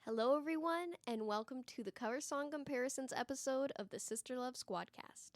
Hello, everyone, and welcome to the Cover Song Comparisons episode of the Sister Love Squadcast.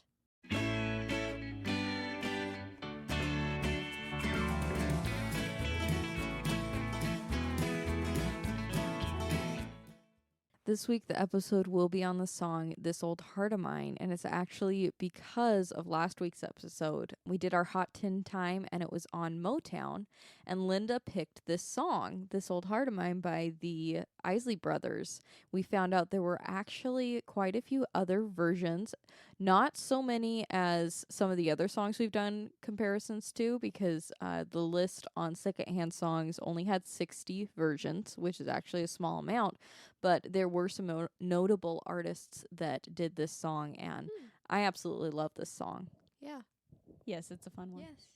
This week, the episode will be on the song This Old Heart of Mine, and it's actually because of last week's episode. We did our Hot 10 time, and it was on Motown, and Linda picked this song, This Old Heart of Mine, by the Isley Brothers. We found out there were actually quite a few other versions, not so many as some of the other songs we've done comparisons to, because the list on Secondhand Songs only had 60 versions, which is actually a small amount. But there were some notable artists that did this song, and I absolutely love this song. Yeah. Yes, it's a fun one. Yes.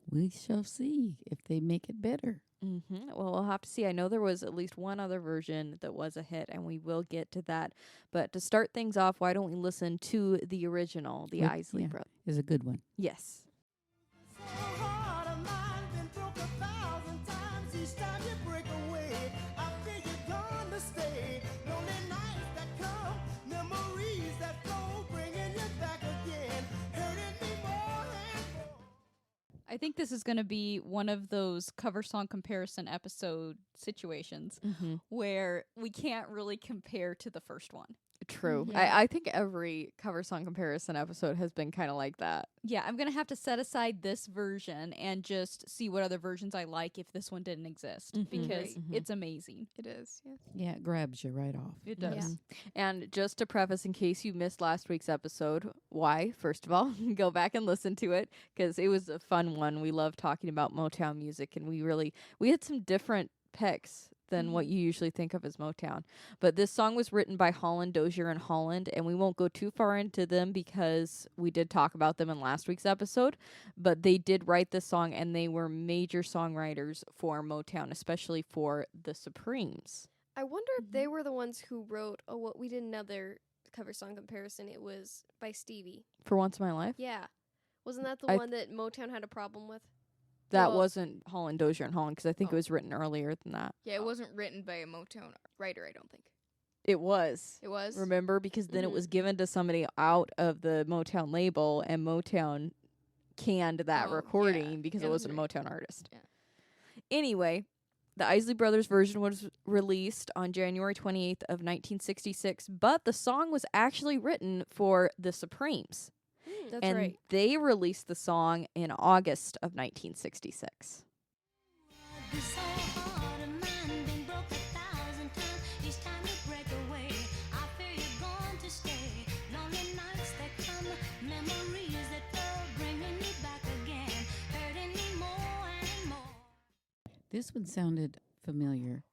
We shall see if they make it better. Well, we'll have to see. I know there was at least one other version that was a hit, and we will get to that. But to start things off, why don't we listen to the original, the Isley Brothers? Is a good one. Yes. I think this is going to be one of those cover song comparison episode situations where we can't really compare to the first one. True. Yeah. I think every cover song comparison episode has been kind of like that. Yeah, I'm going to have to set aside this version and just see what other versions I like if this one didn't exist because it's amazing. It is, yes. Yeah, it grabs you right off. It does. Yeah. And just to preface, in case you missed last week's episode, why? First of all, go back and listen to it because it was a fun one. We love talking about Motown music, and we had some different picks than what you usually think of as Motown. But this song was written by Holland, Dozier, and Holland, and we won't go too far into them because we did talk about them in last week's episode. But they did write this song, and they were major songwriters for Motown, especially for the Supremes. I wonder if they were the ones who wrote, what we did another cover song comparison. It was by Stevie. For Once in My Life? Yeah. Wasn't that the I one that Motown had a problem with? That Well- wasn't Holland, Dozier, and Holland because I think Oh. it was written earlier than that. Yeah, it wasn't written by a Motown writer, I don't think. It was. It was? Remember? Because then it was given to somebody out of the Motown label, and Motown canned that Oh, recording yeah. because Yeah, it wasn't that's a Motown artist. Yeah. Anyway, the Isley Brothers version was released on January 28th of 1966, but the song was actually written for the Supremes. That's and right. they released the song in August of 1966. This one sounded familiar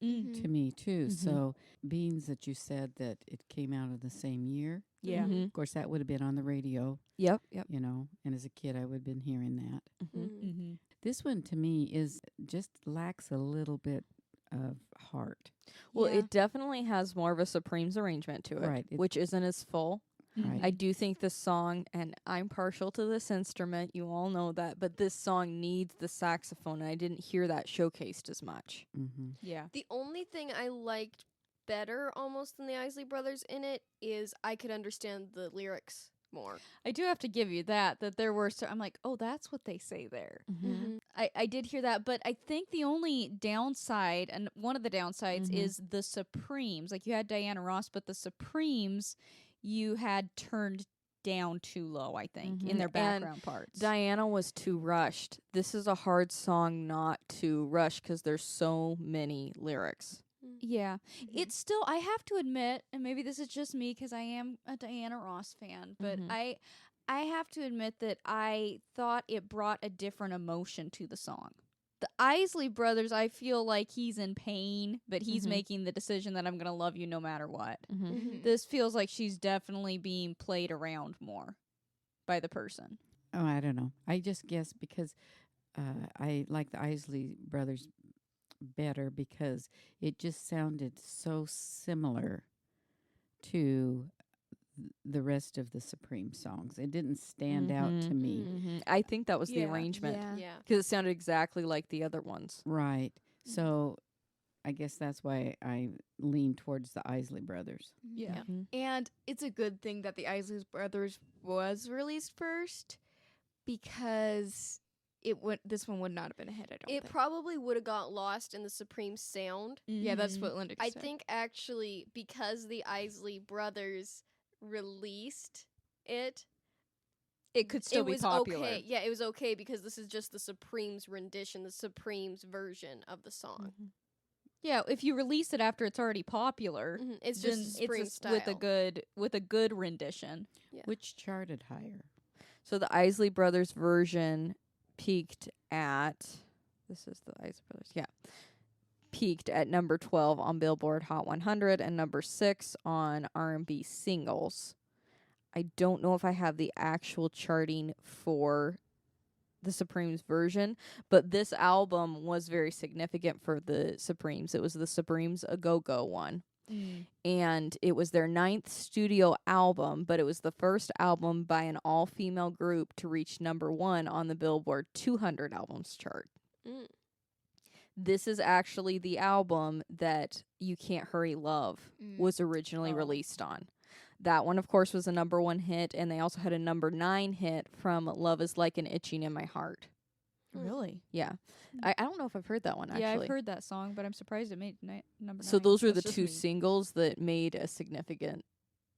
to me, too. So, being that you said that it came out of the same year, Yeah. of course, that would have been on the radio, Yep. you know, and as a kid, I would have been hearing that. Mm-hmm. This one, to me, is just lacks a little bit of heart. Well, Yeah. it definitely has more of a Supremes arrangement to it, Right. which isn't as full. Right. I do think this song, and I'm partial to this instrument, you all know that, but this song needs the saxophone, and I didn't hear that showcased as much. Mm-hmm. Yeah. The only thing I liked better almost than the Isley Brothers in it is I could understand the lyrics more. I do have to give you that there were, I'm like, oh, that's what they say there. I did hear that, but I think the only downside, and one of the downsides, is the Supremes. Like, you had Diana Ross, but the Supremes you had turned down too low, I think, in their background parts. Diana was too rushed. This is a hard song not to rush because there's so many lyrics. Yeah. It's still, I have to admit, and maybe this is just me because I am a Diana Ross fan, but I have to admit that I thought it brought a different emotion to the song. The Isley Brothers, I feel like he's in pain, but he's making the decision that I'm going to love you no matter what. This feels like she's definitely being played around more by the person. Oh, I don't know. I just guess because I like the Isley Brothers better because it just sounded so similar to the rest of the Supreme songs. It didn't stand out to me. I think that was the Yeah. arrangement Yeah. because it sounded exactly like the other ones. Right. So I guess that's why I lean towards the Isley Brothers. Yeah. Mhm. And it's a good thing that the Isley Brothers was released first because this one would not have been a hit, I don't It think. probably would have got lost in the Supreme sound. Yeah, that's Mhm. what Linda I said. think actually because the Isley brothers released it, it could still it be was popular. okay. Yeah, it was okay because this is just the Supremes rendition, the Supremes version of the song. Mhm. Yeah, if you release it after it's already popular, It's then just Supreme it's style. with a good rendition. Yeah. Which charted higher? So the Isley Brothers version peaked at, this is the Isley Brothers, yeah, peaked at number 12 on Billboard Hot 100 and number 6 on R&B singles. I don't know if I have the actual charting for the Supremes version, but this album was very significant for the Supremes. It was the Supremes A Go-Go one. And it was their 9th studio album, but it was the first album by an all-female group to reach number 1 on the Billboard 200 albums chart. Mm. This is actually the album that You Can't Hurry Love was originally Oh. released on. That one, of course, was a number 1 hit, and they also had a number 9 hit from Love Is Like an Itching in My Heart. Really? Yeah. I don't know if I've heard that one, actually. Yeah, I've heard that song, but I'm surprised it made number 9. So those were the That's just two me. singles that made a significant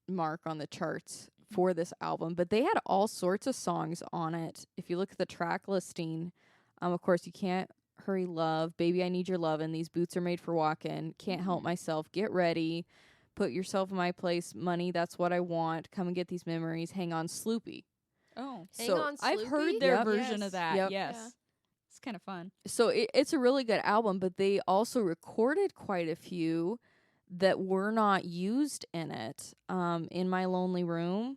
mark on the charts for this album. But they had all sorts of songs on it. If you look at the track listing, of course, You Can't Hurry Love, Baby I Need Your Love, and These Boots Are Made for Walking, Can't Help Myself, Get Ready, Put Yourself in My Place, Money, That's What I Want, Come and Get These Memories, Hang On Sloopy. Oh. Hang So on, I've heard Sloopy? their Yep. version Yes. of that. Yep. Yes. Yeah. It's kind of fun. So it's a really good album, but they also recorded quite a few that were not used in it. In My Lonely Room,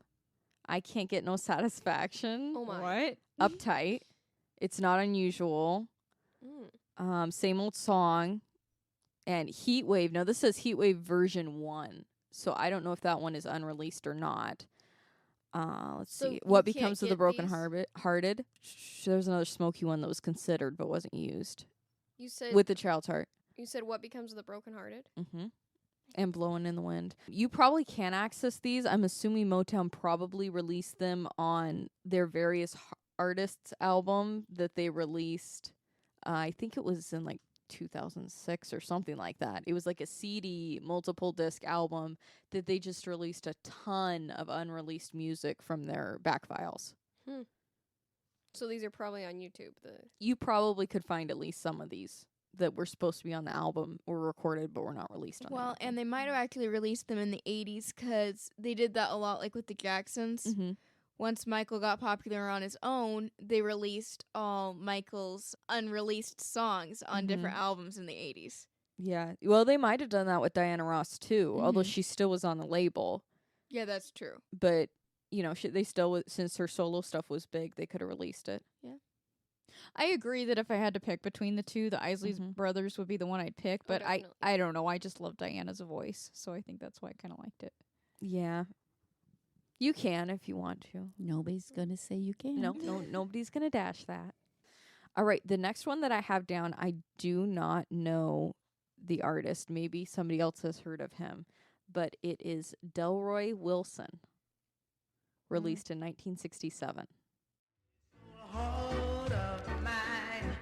I Can't Get No Satisfaction, Oh my. What? Uptight, It's Not Unusual, Mm. Same Old Song, and Heat Wave. Now this says Heat Wave version 1, so I don't know if that one is unreleased or not. Let's So see. you What can't Becomes of the get Broken these? Hearted? There's another Smoky one that was considered but wasn't used You said with the Child's Heart. you said what becomes of the brokenhearted? Mm-hmm. And Blowing in the Wind. You probably can access these. I'm assuming Motown probably released them on their various artists' album that they released. I think it was in like 2006 or something like that. It was like a CD, multiple disc album that they just released a ton of unreleased music from their back files. So these are probably on YouTube. You probably could find at least some of these that were supposed to be on the album or recorded but were not released on the Well, album. and they might have actually released them in the 80s because they did that a lot, like with the Jacksons. Mm-hmm. Once Michael got popular on his own, they released all Michael's unreleased songs on different albums in the 80s. Yeah. Well, they might have done that with Diana Ross too, although Mhm. she still was on the label. Yeah, that's true. But you know, they still since her solo stuff was big, they could have released it. I agree that if I had to pick between the two, the Isleys Mhm. brothers would be the one I'd pick. But definitely. I don't know. I just love Diana's voice, so I think that's why I kind of liked it. Yeah. You can if you want to. Nobody's gonna say you can't. No, nobody's gonna dash that. All right, the next one that I have down, I do not know the artist. Maybe somebody else has heard of him, but it is Delroy Wilson, released in 1967. Hold of mine,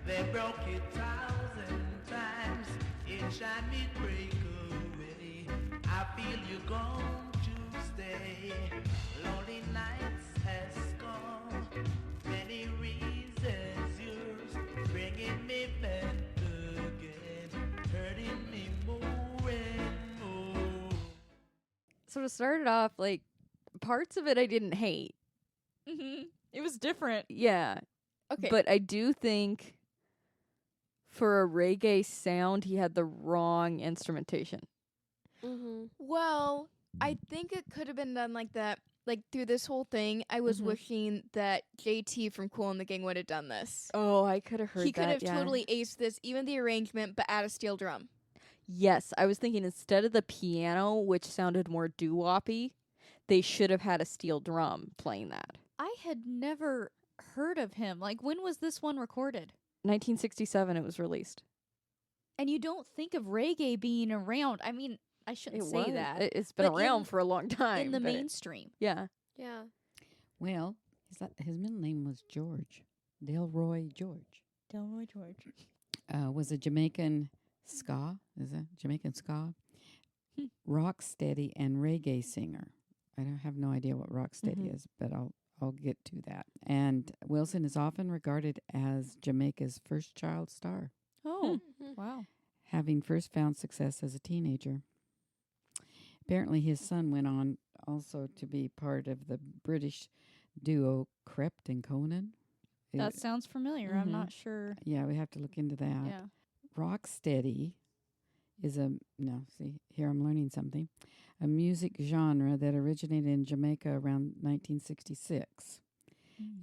they broke it 1,000 times. Each time it break away, I feel you're going to stay. Lonely nights has come, many reasons yours, bringing me back again, hurting me more and more. So to start it off, like parts of it I didn't hate. It was different. Yeah. Okay. But I do think for a reggae sound, he had the wrong instrumentation. Mm-hmm. Well, I think it could have been done like that. Like through this whole thing, I was Mhm. wishing that JT from Cool and the Gang would have done this. Oh, I could have heard He could that. have Yeah. totally aced this, even the arrangement, but add a steel drum. Yes, I was thinking instead of the piano, which sounded more doo-woppy, they should have had a steel drum playing that. I had never heard of him. Like, when was this one recorded? 1967 it was released. And you don't think of reggae being around. I mean, I shouldn't say that. It's been But around in- for a long time. in the but mainstream. yeah. Yeah. Well, his middle name was George. Delroy George. Delroy George. Was a Jamaican ska. Is a Jamaican ska. Rock steady and reggae singer. I don't have no idea what rock steady is, but I'll get to that. And Wilson is often regarded as Jamaica's first child star, Oh, Mhm. wow. having first found success as a teenager. Apparently, his son went on also to be part of the British duo Crept and Conan. That sounds familiar. I'm not sure. Yeah, we have to look into that. Yeah. Rocksteady is see, here I'm learning something. A music genre that originated in Jamaica around 1966.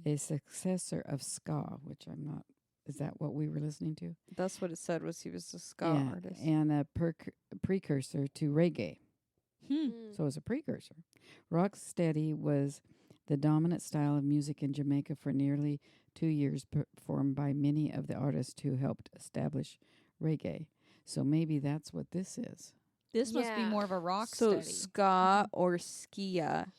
A successor of ska, which I'm not, is that what we were listening to? That's what it said was he was a ska artist. And a precursor to reggae. Mm. So it's a precursor. Rocksteady was the dominant style of music in Jamaica for nearly 2 years, performed by many of the artists who helped establish reggae. So maybe that's what this is. This must be Yeah. more of a rock So steady. ska or skia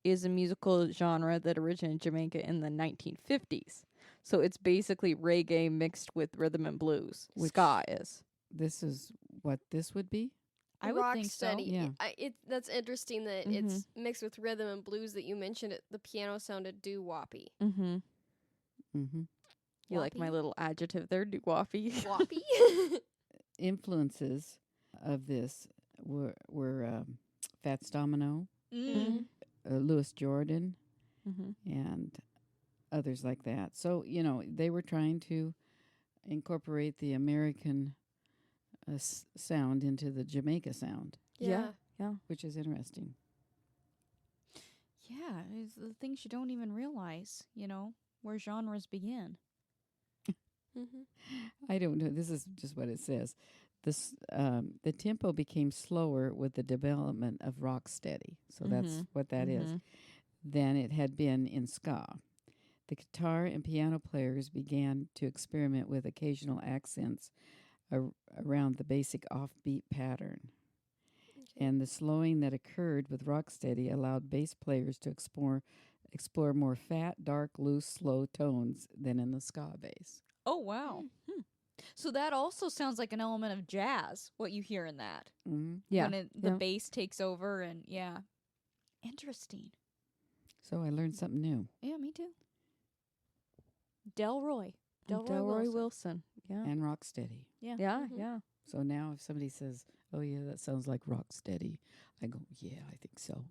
is a musical genre that originated in Jamaica in the 1950s. So it's basically reggae mixed with rhythm and blues. Which- Ska is. This is what this would be? I would Rock think so. steady. Yeah. That's interesting that it's mixed with rhythm and blues that you mentioned. The piano sounded doo-woppy. Mm-hmm. Mm-hmm. You like my Woppy? little adjective there, woppy? Woppy? Influences of this were Fats Domino, Mm. Louis Jordan, Mm-hmm. and others like that. So, they were trying to incorporate the American sound into the Jamaica sound, Yeah. which is interesting. Yeah, it's the things you don't even realize, where genres begin. Mm-hmm. I don't know. This is just what it says. The tempo became slower with the development of rocksteady. So that's what that is, than it had been in ska. The guitar and piano players began to experiment with occasional accents around the basic offbeat pattern. And the slowing that occurred with rocksteady allowed bass players to explore more fat, dark, loose, slow tones than in the ska bass. Oh, wow. So that also sounds like an element of jazz, what you hear in that. Mm-hmm. Yeah. When the bass takes over and, yeah. Interesting. So I learned something new. Yeah, me too. Delroy. Delroy Wilson. Yeah. And rocksteady. Yeah. Yeah, Mhm. yeah. So now if somebody says, "Oh yeah, that sounds like rocksteady," I go, "Yeah, I think so."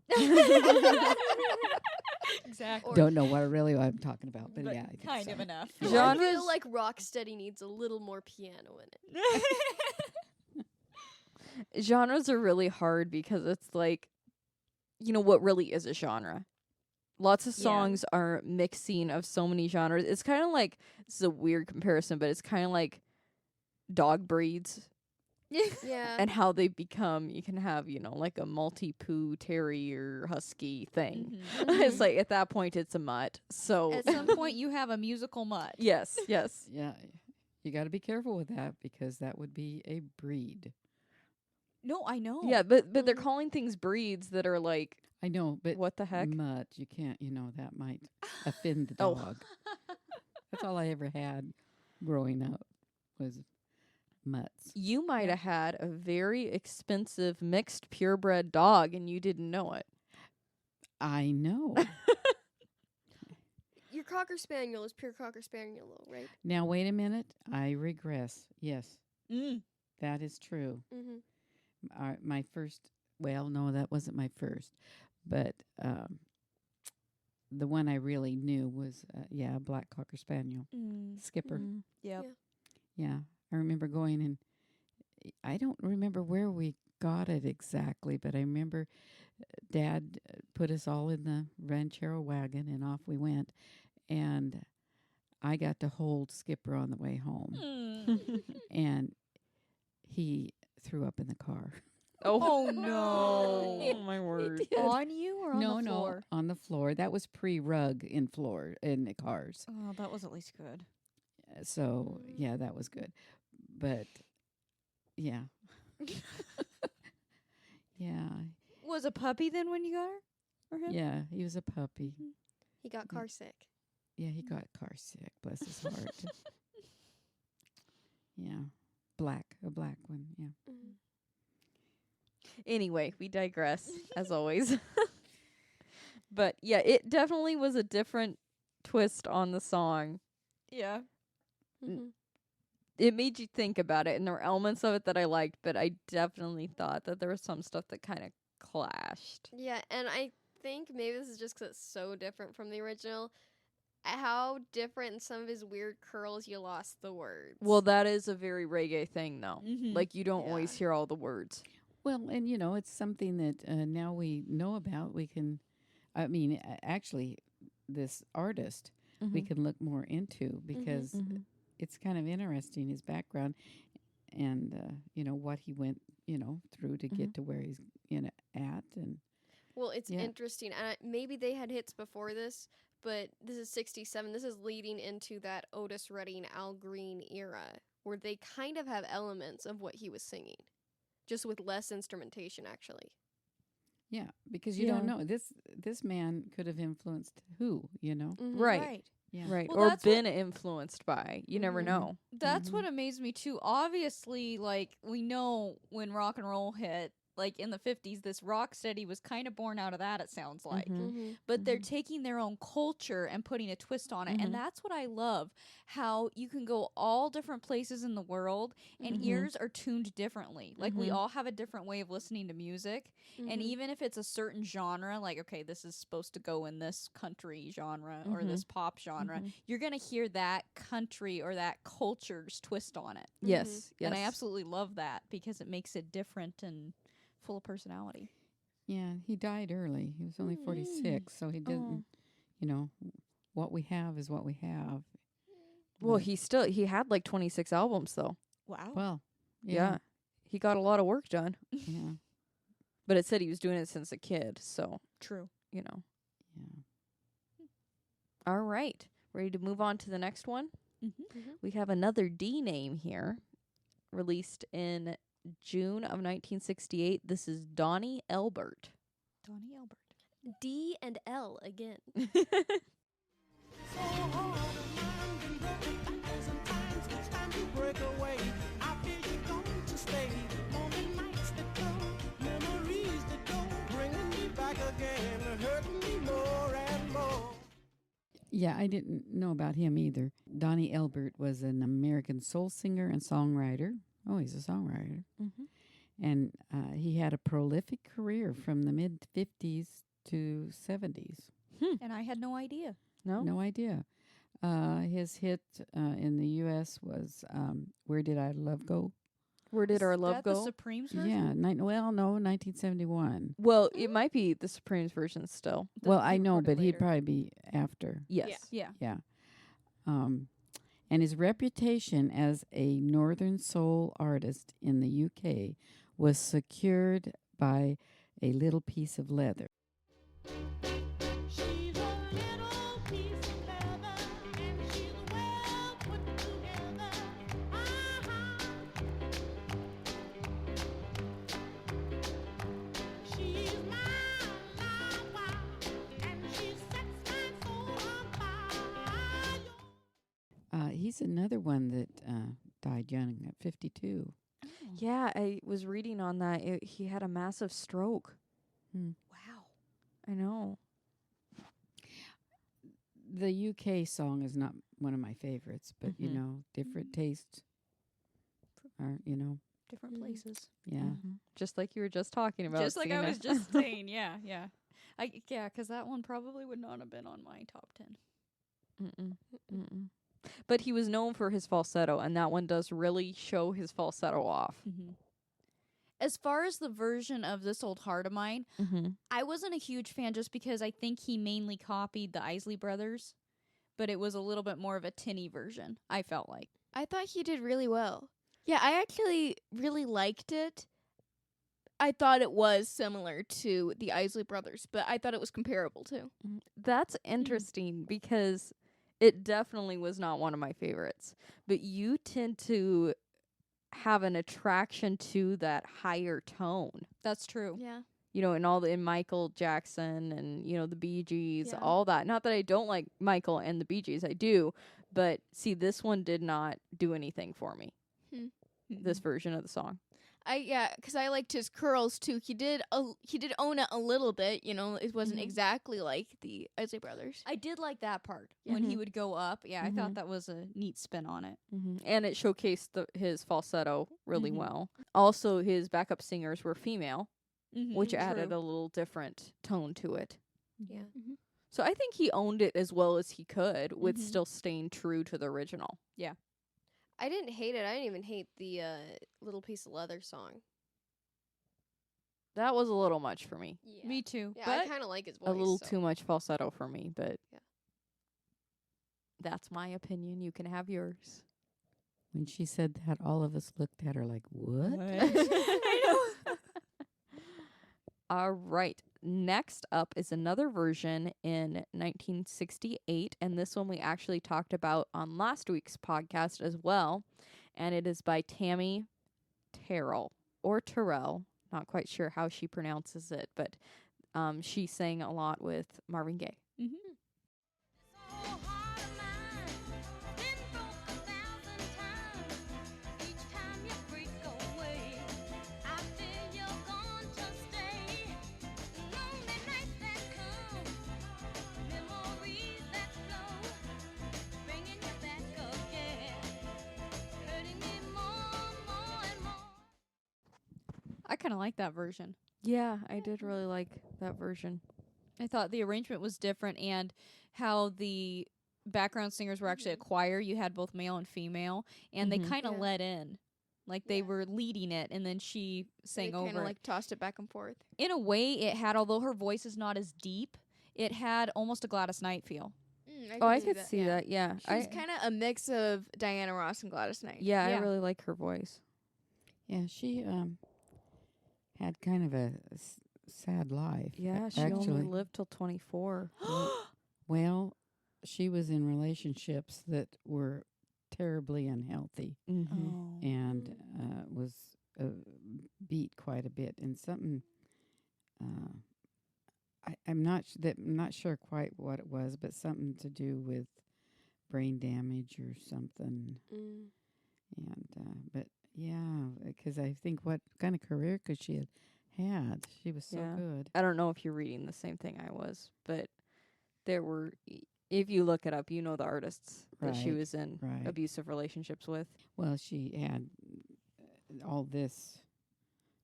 Exactly. Don't know what I'm talking about, but yeah, I think kind so. of enough. I Genres- feel like Rocksteady needs a little more piano in it. Genres are really hard because it's like, what really is a genre? Lots of Yeah. songs are mixing of so many genres. It's kind of like, this is a weird comparison, but it's kind of like dog breeds Yeah. and how they become. You can have, like a multi-poo terrier husky thing. It's like at that point it's a mutt. So At some point, you have a musical mutt. yes. Yeah, you got to be careful with that because that would be a breed. No, I know. Yeah, but they're calling things breeds that are like, I know, but what the heck? mutt, you can't. That might offend the Oh. dog. That's all I ever had growing up was mutts. You might have had a very expensive mixed purebred dog and you didn't know it. I know. Your Cocker Spaniel is pure Cocker Spaniel, though, right? Now wait a minute. I regress. Yes, Mm. that is true. Mm-hmm. My first. Well, no, that wasn't my first, but the one I really knew was a black Cocker Spaniel, Skipper. Yep. Yeah, I remember going and I don't remember where we got it exactly, but I remember Dad put us all in the ranchero wagon and off we went, and I got to hold Skipper on the way home, and he threw up in the car. Oh, no. Oh my word. On you or on the floor? On the floor. That was pre-rug in the cars. Oh, that was at least good. So yeah, that was good. But Yeah. Yeah. Was a puppy then when you got her? Or him? Yeah. He was a puppy. He got car sick. Yeah, he got car sick. Bless his heart. Yeah. A black one. Yeah. Mhm. Anyway, we digress as always. But yeah, it definitely was a different twist on the song. Yeah. Mhm. It made you think about it, and there were elements of it that I liked, but I definitely thought that there was some stuff that kind of clashed. Yeah, and I think maybe this is just 'cause it's so different from the original. How different in some of his weird curls, you lost the words. Well, that is a very reggae thing, though. Mhm. Like, you don't Yeah. always hear all the words. Well, and it's something that now we know about. We can, I mean, actually, this artist we can look more into because it's kind of interesting, his background and what he went through to get to where he's at. And Well, it's Yeah. interesting. And maybe they had hits before this, but this is 67. This is leading into that Otis Redding, Al Green era where they kind of have elements of what he was singing, just with less instrumentation, actually. yeah, because you don't know, this man could have influenced who, Mhm. Right. Yeah. Right. Well, or that's been influenced by. You never Mhm. know. That's what amazed me too. Obviously, like we know when rock and roll hit, like in the 50s, this rock steady was kind of born out of that, it sounds like. Mhm. But they're taking their own culture and putting a twist on it. And that's what I love, how you can go all different places in the world and ears are tuned differently. Like we all have a different way of listening to music. And Mhm. even if it's a certain genre, like, okay, this is supposed to go in this country genre or this pop genre, you're going to hear that country or that culture's twist on it. Yes. Yes. And I absolutely love that because it makes it different and full of personality. Yeah, he died early. He was only 46, so he didn't, what we have is what we have. Well, But- he had like 26 albums, though. Wow. Well, Yeah. He got a lot of work done. Yeah. But it said he was doing it since a kid. So, True. you know. Yeah. All right. Ready to move on to the next one? Mhm. We have another D name here, released in June of 1968. This is Donnie Elbert. Donnie Elbert. D and L again. So hard to mind and broken 1,000 times. It's time to break away. I feel you're going to stay. Lonely nights that come, memories that go, bringing me back again, hurting me more and more. Yeah, I didn't know about him either. Donnie Elbert was an American soul singer and songwriter. Oh, he's a songwriter. And he had a prolific career from the mid-50s to 70s. And I had no idea. No? No idea. His hit in the U.S. was Where Did Our Love Go? Where did our love that go? The Supremes version? Yeah, 1971. Well, it might be the Supremes version still. Well, I he know, recorded but he'd later. probably be after. Yes. Yeah. Yeah. And his reputation as a Northern soul artist in the UK was secured by a little piece of leather. She's a little piece of leather, and she's well put together. She's my lover, and she sets my soul on fire. He's another one that died young at 52. Yeah, I was reading on that. He had a massive stroke. Wow. I know. The UK song is not one of my favorites, but different tastes are, Different places. yeah. Just like you were just talking about. Just like I Xena. was just saying. Yeah. Because that one probably would not have been on my top 10. Mm-mm. But he was known for his falsetto, and that one does really show his falsetto off. As far as the version of This Old Heart of Mine, I wasn't a huge fan just because I think he mainly copied the Isley Brothers, but it was a little bit more of a tinny version, I felt like. I thought he did really well. Yeah, I actually really liked it. I thought it was similar to the Isley Brothers, but I thought it was comparable too. That's interesting because it definitely was not one of my favorites. But you tend to have an attraction to that higher tone. That's true. Yeah. In Michael Jackson and, the Bee Gees, Yeah. all that. Not that I don't like Michael and the Bee Gees, I do. But see, this one did not do anything for me. This version of the song. Because I liked his curls too. He did own it a little bit. It wasn't exactly like the Isley Brothers. I did like that part when he would go up. Yeah, I thought that was a neat spin on it. And it showcased his falsetto really well. Also, his backup singers were female, which added a little different tone to it. Yeah. So I think he owned it as well as he could with still staying true to the original. Yeah. I didn't hate it. I didn't even hate the Little Piece of Leather song. That was a little much for me. Yeah. Me too. Yeah, but I kind of like his voice. A little so. too much falsetto for me, but Yeah. that's my opinion. You can have yours. When she said that, all of us looked at her like, what? I know. All right. Next up is another version in 1968, and this one we actually talked about on last week's podcast as well, and it is by Tammy Terrell, or Terrell. Not quite sure how she pronounces it, but she sang a lot with Marvin Gaye. I kind of like that version. Yeah, I did really like that version. I thought the arrangement was different, and how the background singers were actually a choir. You had both male and female, and they kind of let in. Like they were leading it, and then she sang over Kind of it. like tossed it back and forth. In a way, it had, although her voice is not as deep, it had almost a Gladys Knight feel. I could see that. Yeah, She's kind of a mix of Diana Ross and Gladys Knight. Yeah, Yeah. I really like her voice. Yeah, she had kind of a sad life. Yeah, she actually. only lived till 24. Well, she was in relationships that were terribly unhealthy and was beat quite a bit. And something, I'm not sure quite what it was, but something to do with brain damage or something. And but yeah, because I think what kind of career could she have had? She was so good. I don't know if you're reading the same thing I was, but there were, if you look it up, the artists that she Right, was in right. abusive relationships with. Well, she had all this.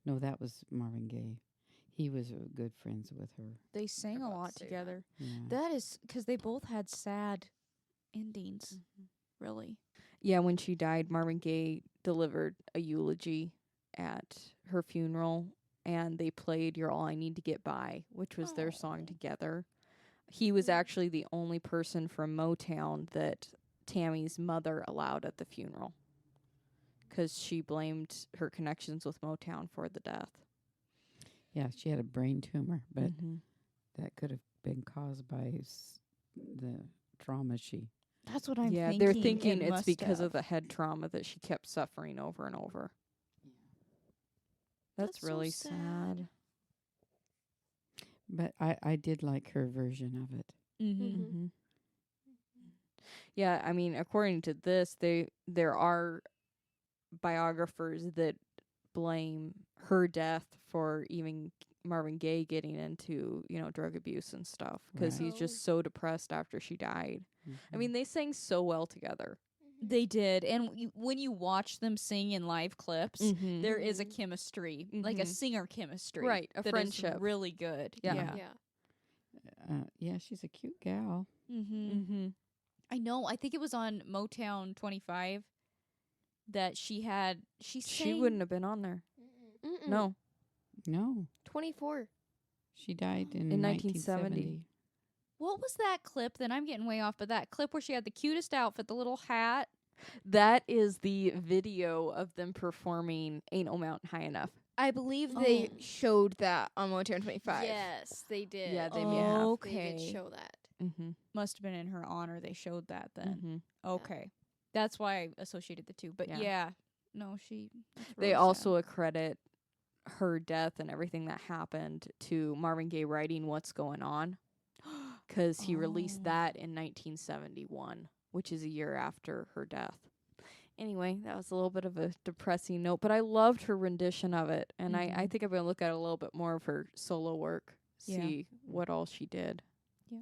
No, that was Marvin Gaye. He was good friends with her. They sang a about to lot say together. Yeah. That is because they both had sad endings, really. Yeah, when she died, Marvin Gaye delivered a eulogy at her funeral, and they played You're All I Need to Get By, which was their song together. He was actually the only person from Motown that Tammy's mother allowed at the funeral, because she blamed her connections with Motown for the death. Yeah, she had a brain tumor, but that could have been caused by the trauma she. That's what I'm Yeah, thinking. they're thinking it it's must because have. of the head trauma that she kept suffering over and over. That's so really sad. sad. But I did like her version of it. Yeah, I mean, according to this, there are biographers that blame her death for even Marvin Gaye getting into, drug abuse and stuff, because Right. he's just so depressed after she died. I mean, they sang so well together. They did, and when you watch them sing in live clips, there is a chemistry, like a singer chemistry, Right, a that is friendship. really good. Yeah. Yeah, she's a cute gal. I know. I think it was on Motown 25 that she She sang. wouldn't have been on there. No. No, 24. she died in, In 1970. What was that clip? Then I'm getting way off, but that clip where she had the cutest outfit, the little hat. That is the video of them performing Ain't No Mountain High Enough. I believe they showed that on Motown 25. Yes, they did. Yeah, they They may have. Okay. did show that. Must have been in her honor. They showed that then. Mm-hmm. Okay. That's why I associated the two. But Yeah. yeah, no, she. They also accredit her death and everything that happened to Marvin Gaye writing What's Going On, because he released that in 1971, which is a year after her death. Anyway, that was a little bit of a depressing note, but I loved her rendition of it, and I think I'm going to look at a little bit more of her solo work, see what all she did. Yeah.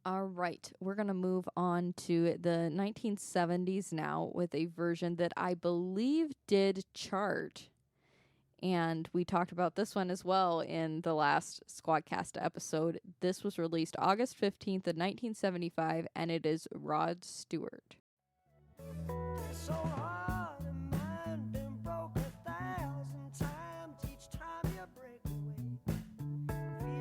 All right, we're going to move on to the 1970s now with a version that I believe did chart. And we talked about this one as well in the last Squadcast episode. This was released August 15th of 1975, and it is Rod Stewart. So hard a man been broke 1,000 times each time you break away.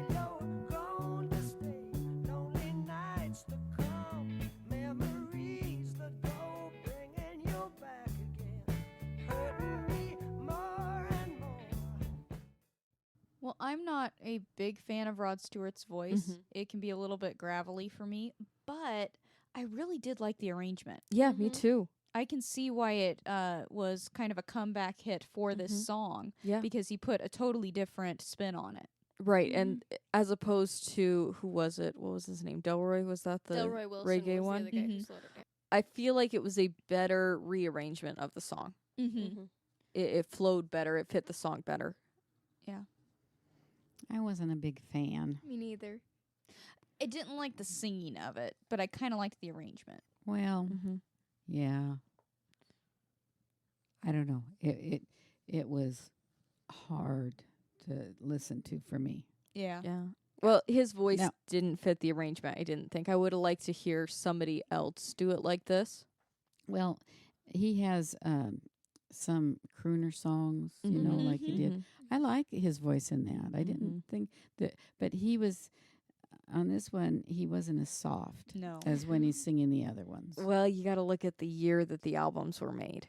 Feel you're grown to stay, lonely nights to come, memories that go, bringing you back again, hurting me more and more. Well, I'm not a big fan of Rod Stewart's voice. It can be a little bit gravelly for me, but I really did like the arrangement. Yeah, me too. I can see why it was kind of a comeback hit for this song. Yeah. Because he put a totally different spin on it. Right, and as opposed to, who was it? What was his name? Delroy? Was that the Delroy Wilson reggae was one? the other guy who slowed it down. I feel like it was a better rearrangement of the song. Mm-hmm. It flowed better. It fit the song better. Yeah. I wasn't a big fan. Me neither. I didn't like the singing of it, but I kind of liked the arrangement. Well, yeah. I don't know. It was hard to listen to for me. Yeah. Yeah. Well, his voice No. didn't fit the arrangement. I didn't think. I would have liked to hear somebody else do it like this. Well, he has some crooner songs, you know, like he did. I like his voice in that. I didn't think that, but he was on this one. He wasn't as soft No. as when he's singing the other ones. Well, you got to look at the year that the albums were made.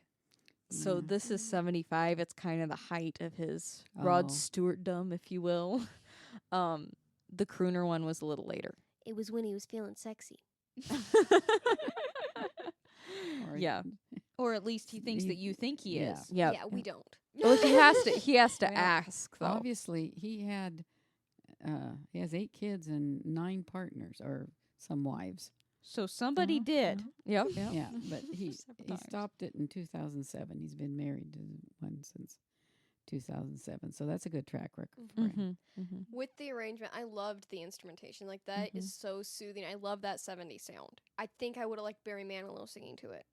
So Yeah. this is 75. It's kind of the height of his Rod Stewart-dom, if you will. The crooner one was a little later. It was when he was feeling sexy. Or- Yeah. Or at least he thinks that you think he Yeah. is. Yeah. Yeah, we don't. Well, he has to Well, ask though. Obviously, he has 8 kids and 9 partners or some wives. So somebody did. Yep. Yeah, but he Several he times. stopped it in 2007. He's been married to one since 2007, so that's a good track record for him. With the arrangement, I loved the instrumentation. Like, that is so soothing. I love that 70s sound. I think I would have liked Barry Manilow singing to it.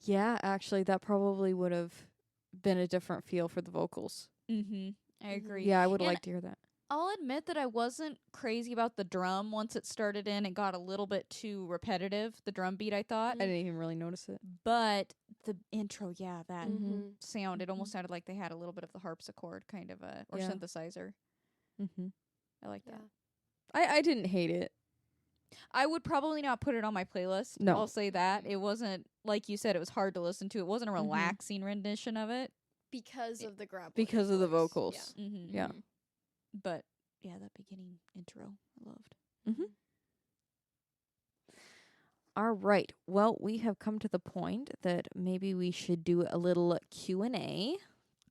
Yeah, actually, that probably would have been a different feel for the vocals. Mm-hmm. I agree. Yeah, I would have And liked to hear that. I'll admit that I wasn't crazy about the drum once it started in. It got a little bit too repetitive, the drum beat, I thought. I didn't even really notice it. But the intro, yeah, that Mm-hmm. sound, it almost sounded like they had a little bit of the harpsichord kind of or Yeah. synthesizer. Mm-hmm. I like that. Yeah. I didn't hate it. I would probably not put it on my playlist. No. I'll say that. It wasn't, like you said, it was hard to listen to. It wasn't a relaxing rendition of it. Because of the gravel. Because of the vocals. Mm-hmm. Yeah. But, yeah, that beginning intro, I loved. All right. Well, we have come to the point that maybe we should do a little Q&A.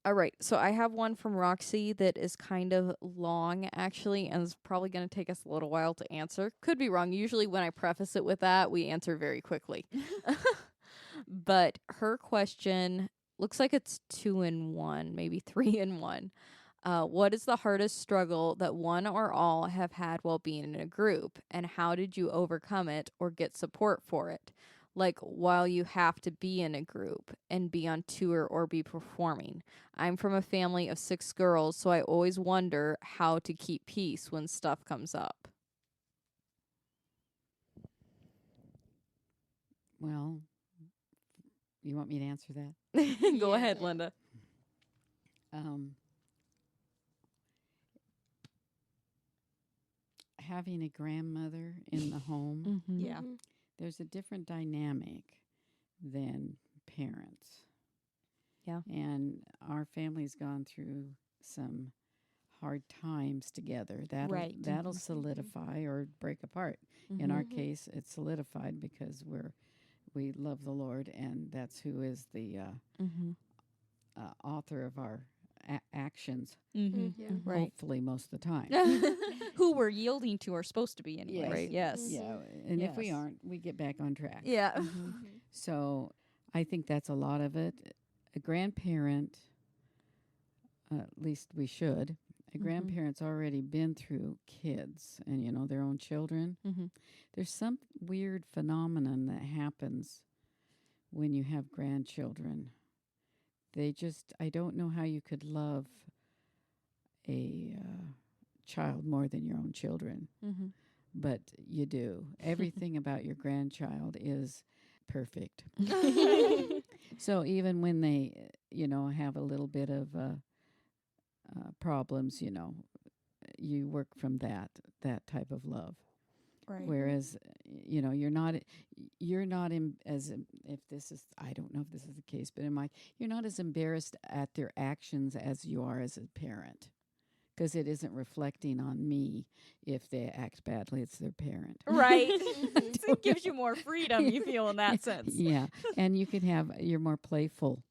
All right. So I have one from Roxy that is kind of long, actually, and it's probably going to take us a little while to answer. Could be wrong. Usually when I preface it with that, we answer very quickly. But her question looks like it's 2 in 1, maybe 3 in 1. What is the hardest struggle that one or all have had while being in a group, and how did you overcome it or get support for it? Like, while you have to be in a group and be on tour or be performing. I'm from a family of 6 girls, so I always wonder how to keep peace when stuff comes up. Well, you want me to answer that? Go Yeah. ahead, Linda. Having a grandmother in the home, Yeah. there's a different dynamic than parents. Yeah. And our family's gone through some hard times together. Right. That'll solidify or break apart. In our case, it's solidified because we love the Lord, and that's who is the author of our actions. Mm-hmm. Yeah. Right. Hopefully, most of the time. Who we're yielding to are supposed to be anyway. Yes. Right. Yes. Yeah, and if we Yes. aren't, we get back on track. Yeah. So I think that's a lot of it. A grandparent, at least we should. A grandparent's already been through kids and, their own children. There's some weird phenomenon that happens when you have grandchildren. I don't know how you could love a child more than your own children. But you do. Everything about your grandchild is perfect. So even when they, have a little bit of problems, you work from that type of love. Right. Whereas, you're not if this is, I don't know if this is the case, but you're not as embarrassed at their actions as you are as a parent. Because it isn't reflecting on me if they act badly. It's their parent. Right. It gives you more freedom, you feel, in that sense. Yeah. And you're more playful,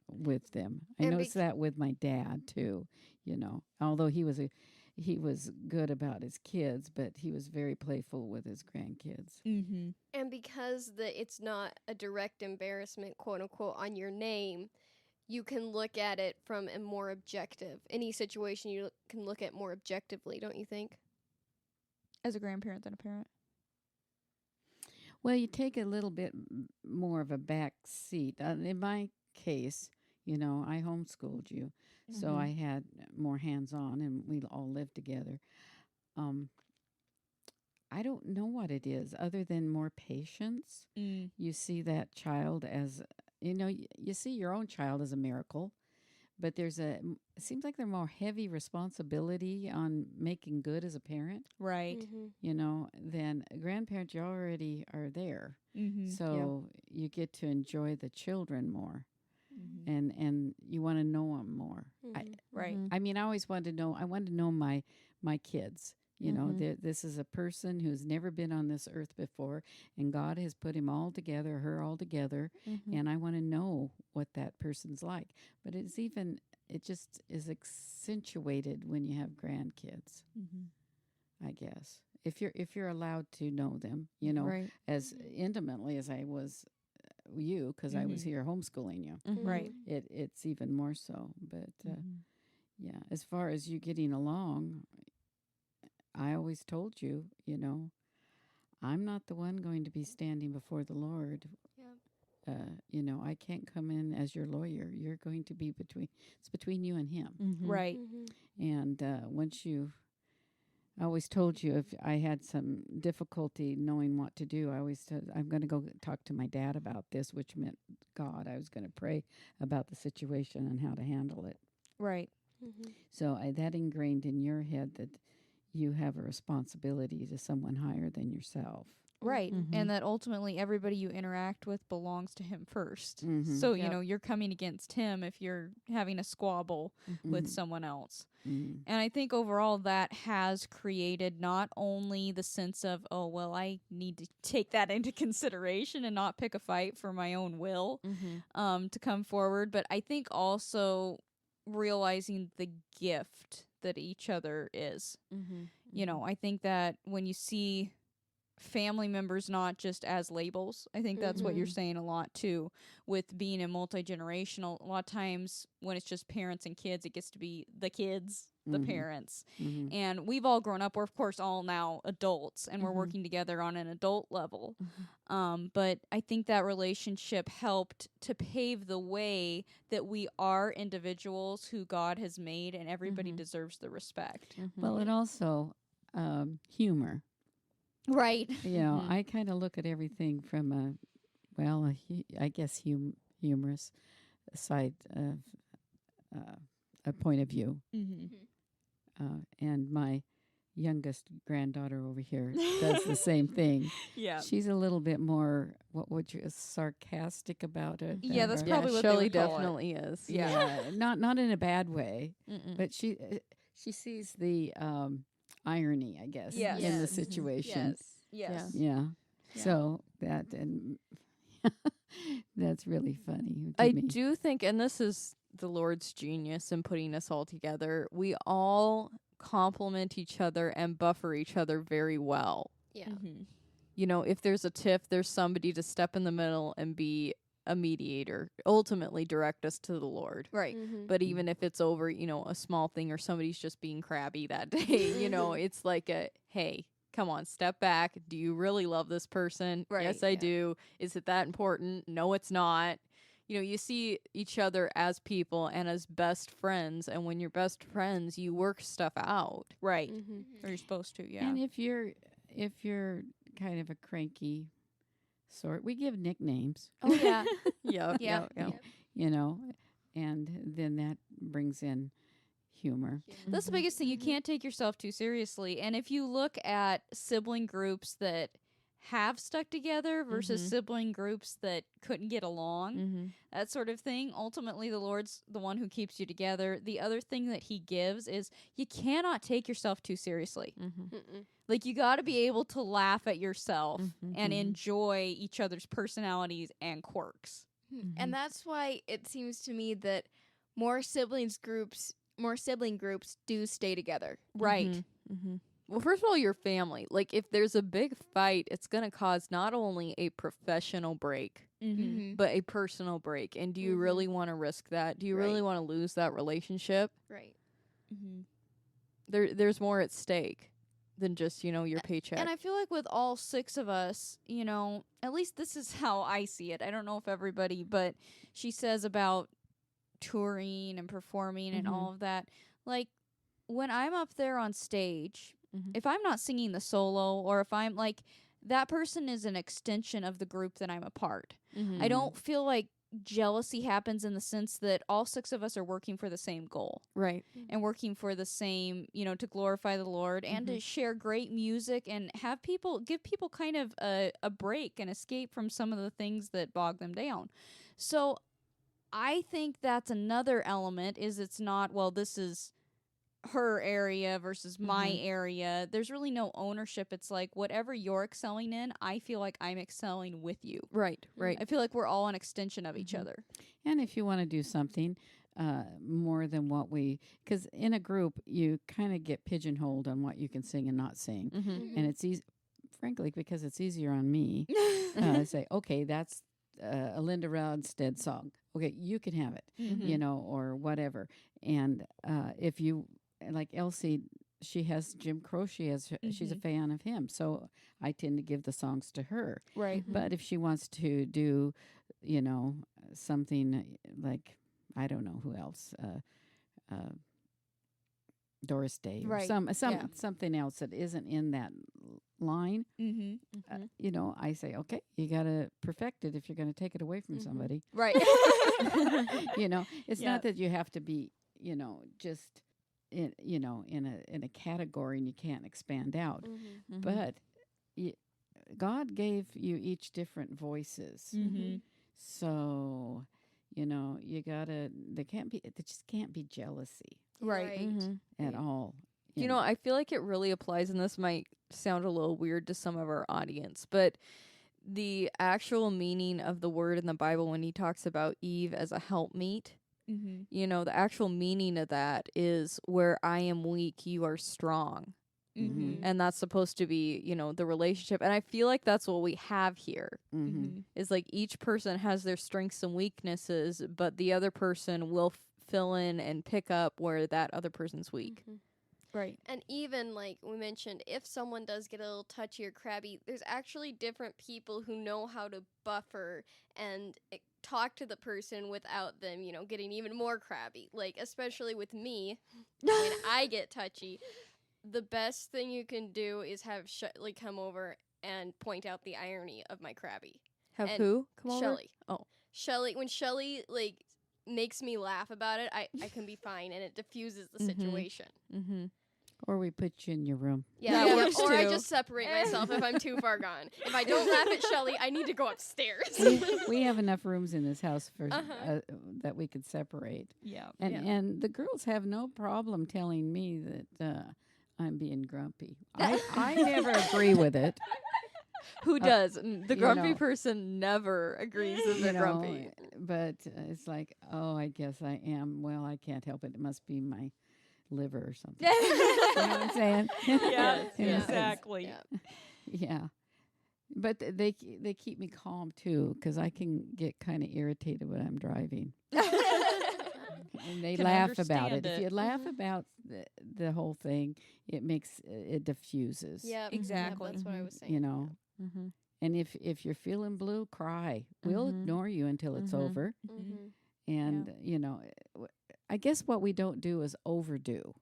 with them. I And noticed that with my dad, too, Although he was good about his kids, but he was very playful with his grandkids. Mm-hmm. And because it's not a direct embarrassment, quote unquote, on your name, you can look at it from a more objective. Any situation you can look at more objectively, don't you think? As a grandparent than a parent. Well, you take a little bit more of a back seat. In my case, I homeschooled you, so I had more hands-on, and we all lived together. I don't know what it is other than more patience. You see that child as, you see your own child as a miracle, but it seems like there's more heavy responsibility on making good as a parent. Right. Than a grandparent. You already are there. So you get to enjoy the children more. And you want to know them more. Right. I mean, I always wanted to know my kids. This is a person who's never been on this earth before, and God has put him all together, her all together, and I want to know what that person's like. But it just is accentuated when you have grandkids, I guess. If you're allowed to know them, Right. as intimately as I was you, because I was here homeschooling you. Right. It's even more so. But yeah, as far as you getting along, I always told you, I'm not the one going to be standing before the Lord. Yeah. I can't come in as your lawyer. You're going to be it's between you and him. Right. And I always told you if I had some difficulty knowing what to do, I always said, I'm going to go talk to my dad about this, which meant God. I was going to pray about the situation and how to handle it. Right. So that ingrained in your head that you have a responsibility to someone higher than yourself. Right. And that ultimately everybody you interact with belongs to him first. So, you're coming against him if you're having a squabble with someone else. And I think overall that has created not only the sense of, oh, well, I need to take that into consideration and not pick a fight for my own will to come forward, but I think also realizing the gift that each other is. I think that when you see family members not just as labels, I think that's what you're saying a lot too with being a multi-generational. A lot of times when it's just parents and kids, it gets to be the kids, the parents. And we've all grown up. We're of course all now adults and we're working together on an adult level. But I think that relationship helped to pave the way that we are individuals who God has made, and everybody deserves the respect. Well, and also humor. Right. I kind of look at everything from I guess humorous side of a point of view. And my youngest granddaughter over here does the same thing. Yeah. She's a little bit more, what would you, sarcastic about it. Yeah, that's or- probably what they Shelley would call it. definitely is. Yeah, not in a bad way, but she sees the irony, I guess, Yes. in the Yes. situation. Yes. Yeah. So that and that's really funny. to I me. do think, and this is the Lord's genius in putting us all together, we all complement each other and buffer each other very well. Yeah. You know, if there's a tiff, there's somebody to step in the middle and be a mediator, ultimately direct us to the Lord. Right. But even if it's over, you know, a small thing or somebody's just being crabby that day, you know, it's like a, hey, come on, step back. Do you really love this person? Right, Yes, I yeah. do. Is it that important? No, it's not. You know, you see each other as people and as best friends. And when you're best friends, you work stuff out. Right. Mm-hmm. Or you're supposed to, yeah. And if you're kind of a cranky sort, we give nicknames. Oh, yeah. Yeah. Yeah. You know, and then that brings in humor. That's the biggest thing. You can't take yourself too seriously. And if you look at sibling groups that have stuck together versus sibling groups that couldn't get along, that sort of thing, ultimately the Lord's the one who keeps you together. The other thing that he gives is you cannot take yourself too seriously. Like, you got to be able to laugh at yourself and enjoy each other's personalities and quirks. And that's why it seems to me that more sibling groups do stay together. Right. Well, first of all, your family. Like, if there's a big fight, it's going to cause not only a professional break, but a personal break. And do you really want to risk that? Do you really want to lose that relationship? Right. There's more at stake than just, you know, your paycheck. And I feel like with all 6 of us, you know, at least this is how I see it. I don't know if everybody, but she says about touring and performing and all of that. Like, when I'm up there on stage, if I'm not singing the solo, or if I'm like, that person is an extension of the group that I'm a part. I don't feel like jealousy happens in the sense that all 6 of us are working for the same goal. Right. And working for the same, you know, to glorify the Lord and to share great music and give people kind of a break and escape from some of the things that bog them down. So I think that's another element, is it's not, well, this is her area versus my area. There's really no ownership. It's like, whatever you're excelling in, I feel like I'm excelling with you. Right. I feel like we're all an extension of each other. And if you want to do something more than what because in a group, you kind of get pigeonholed on what you can sing and not sing. And it's easy, frankly, because it's easier on me to say, okay, that's a Linda Ronstadt song. Okay, you can have it, you know, or whatever. And if you, like Elsie, she has Jim Croce as she's a fan of him, so I tend to give the songs to her. Right. But if she wants to do, you know, something like, I don't know who else, Doris Day, or something else that isn't in that line, you know, I say, okay, you got to perfect it if you're going to take it away from somebody. Right. You know, it's not that you have to be, you know, just in, you know, in a category and you can't expand out. But God gave you each different voices. So, you know, you gotta, there just can't be jealousy Right. at all. You know, I feel like it really applies, and this might sound a little weird to some of our audience, but the actual meaning of the word in the Bible when he talks about Eve as a helpmeet, you know, the actual meaning of that is, where I am weak, you are strong. And that's supposed to be, you know, the relationship. And I feel like that's what we have here. Is like, each person has their strengths and weaknesses, but the other person will fill in and pick up where that other person's weak. Right. And even, like we mentioned, if someone does get a little touchy or crabby, there's actually different people who know how to buffer and talk to the person without them, you know, getting even more crabby. Like, especially with me, when I get touchy, the best thing you can do is have come over and point out the irony of my crabby. Have And who come over? Shelly. Oh. Shelly, when Shelly, like, makes me laugh about it, I can be fine, and it diffuses the situation. Or we put you in your room. Yeah, That works or I too. just separate myself if I'm too far gone. If I don't laugh at Shelly, I need to go upstairs. We have enough rooms in this house for that we could separate. Yeah. And the girls have no problem telling me that I'm being grumpy. I never agree with it. Who does? The you grumpy know. person never agrees that they're grumpy. But it's like, oh, I guess I am. Well, I can't help it. It must be my liver or something. You know what I'm saying? Yes, Yeah. exactly. Yeah. Yeah. But they keep me calm too, because I can get kind of irritated when I'm driving. And they Can laugh about understand it. If it. you laugh about the whole thing, it makes it diffuses. Yeah, Exactly. that's what I was saying. You know. Mm-hmm. And if you're feeling blue, cry. We'll Mhm. ignore you until it's Mhm. over. Mm-hmm. And you know, I guess what we don't do is overdo.